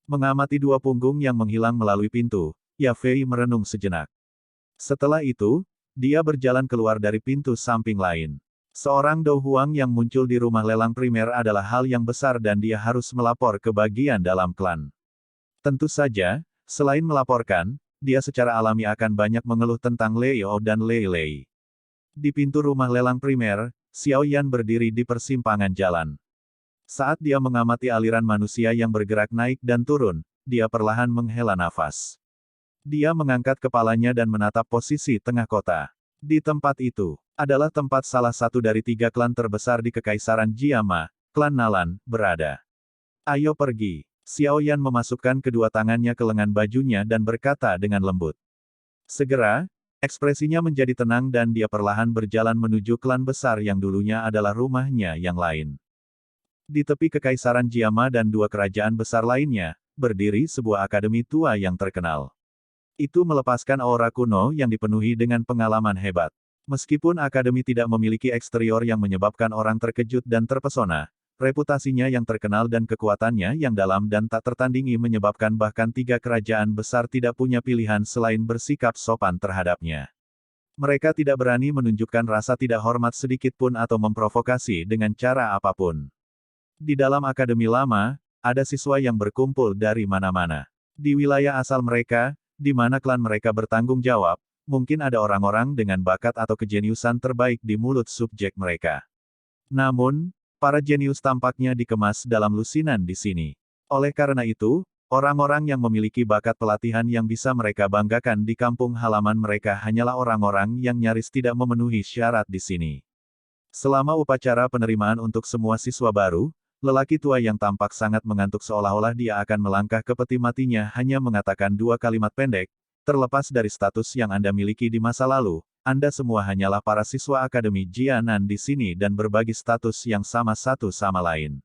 [SPEAKER 1] Mengamati dua punggung yang menghilang melalui pintu, Ya Fei merenung sejenak. Setelah itu, dia berjalan keluar dari pintu samping lain. Seorang Do Huang yang muncul di rumah lelang primer adalah hal yang besar dan dia harus melapor ke bagian dalam klan. Tentu saja, selain melaporkan, dia secara alami akan banyak mengeluh tentang Lei Yao dan Lei Lei. Di pintu rumah lelang primer, Xiao Yan berdiri di persimpangan jalan. Saat dia mengamati aliran manusia yang bergerak naik dan turun, dia perlahan menghela nafas. Dia mengangkat kepalanya dan menatap posisi tengah kota. Di tempat itu, adalah tempat salah satu dari 3 klan terbesar di Kekaisaran Jiama, klan Nalan, berada. Ayo pergi. Xiao Yan memasukkan kedua tangannya ke lengan bajunya dan berkata dengan lembut. Segera, ekspresinya menjadi tenang dan dia perlahan berjalan menuju klan besar yang dulunya adalah rumahnya yang lain. Di tepi Kekaisaran Jiama dan 2 kerajaan besar lainnya, berdiri sebuah akademi tua yang terkenal. Itu melepaskan aura kuno yang dipenuhi dengan pengalaman hebat. Meskipun akademi tidak memiliki eksterior yang menyebabkan orang terkejut dan terpesona, reputasinya yang terkenal dan kekuatannya yang dalam dan tak tertandingi menyebabkan bahkan 3 kerajaan besar tidak punya pilihan selain bersikap sopan terhadapnya. Mereka tidak berani menunjukkan rasa tidak hormat sedikit pun atau memprovokasi dengan cara apapun. Di dalam akademi lama, ada siswa yang berkumpul dari mana-mana. Di wilayah asal mereka, di mana klan mereka bertanggung jawab, mungkin ada orang-orang dengan bakat atau kejeniusan terbaik di mulut subjek mereka. Namun, para jenius tampaknya dikemas dalam lusinan di sini. Oleh karena itu, Orang-orang yang memiliki bakat pelatihan yang bisa mereka banggakan di kampung halaman mereka hanyalah orang-orang yang nyaris tidak memenuhi syarat di sini. Selama upacara penerimaan untuk semua siswa baru, lelaki tua yang tampak sangat mengantuk seolah-olah dia akan melangkah ke peti matinya hanya mengatakan dua kalimat pendek, terlepas dari status yang Anda miliki di masa lalu, Anda semua hanyalah para siswa Akademi Jianan di sini dan berbagi status yang sama satu sama lain.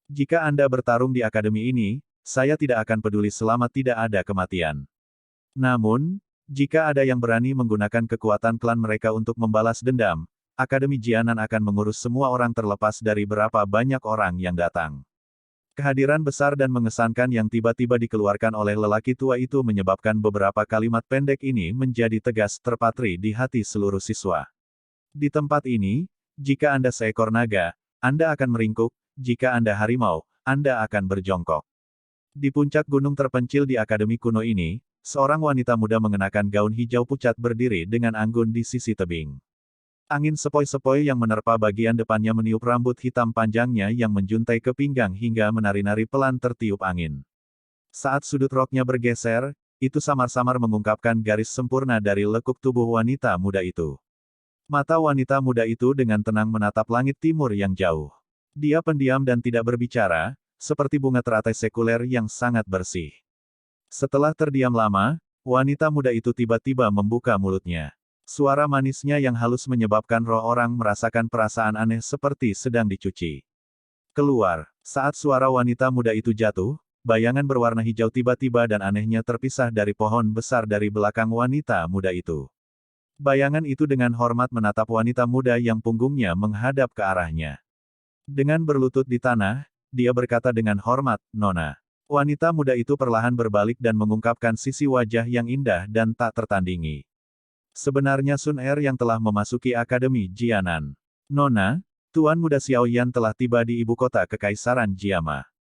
[SPEAKER 1] Jika Anda bertarung di akademi ini, saya tidak akan peduli selama tidak ada kematian. Namun, jika ada yang berani menggunakan kekuatan klan mereka untuk membalas dendam, Akademi Jianan akan mengurus semua orang terlepas dari berapa banyak orang yang datang. Kehadiran besar dan mengesankan yang tiba-tiba dikeluarkan oleh lelaki tua itu menyebabkan beberapa kalimat pendek ini menjadi tegas terpatri di hati seluruh siswa. Di tempat ini, jika Anda seekor naga, Anda akan meringkuk, jika Anda harimau, Anda akan berjongkok. Di puncak gunung terpencil di akademi kuno ini, seorang wanita muda mengenakan gaun hijau pucat berdiri dengan anggun di sisi tebing. Angin sepoi-sepoi yang menerpa bagian depannya meniup rambut hitam panjangnya yang menjuntai ke pinggang hingga menari-nari pelan tertiup angin. Saat sudut roknya bergeser, itu samar-samar mengungkapkan garis sempurna dari lekuk tubuh wanita muda itu. Mata wanita muda itu dengan tenang menatap langit timur yang jauh. Dia pendiam dan tidak berbicara, seperti bunga teratai sekuler yang sangat bersih. Setelah terdiam lama, wanita muda itu tiba-tiba membuka mulutnya. Suara manisnya yang halus menyebabkan roh orang merasakan perasaan aneh seperti sedang dicuci. Keluar. Saat suara wanita muda itu jatuh, bayangan berwarna hijau tiba-tiba dan anehnya terpisah dari pohon besar dari belakang wanita muda itu. Bayangan itu dengan hormat menatap wanita muda yang punggungnya menghadap ke arahnya. Dengan berlutut di tanah, dia berkata dengan hormat, "Nona." Wanita muda itu perlahan berbalik dan mengungkapkan sisi wajah yang indah dan tak tertandingi. Sebenarnya Sun Er yang telah memasuki Akademi Jianan. "Nona, Tuan Muda Xiaoyan telah tiba di ibu kota Kekaisaran Jiama."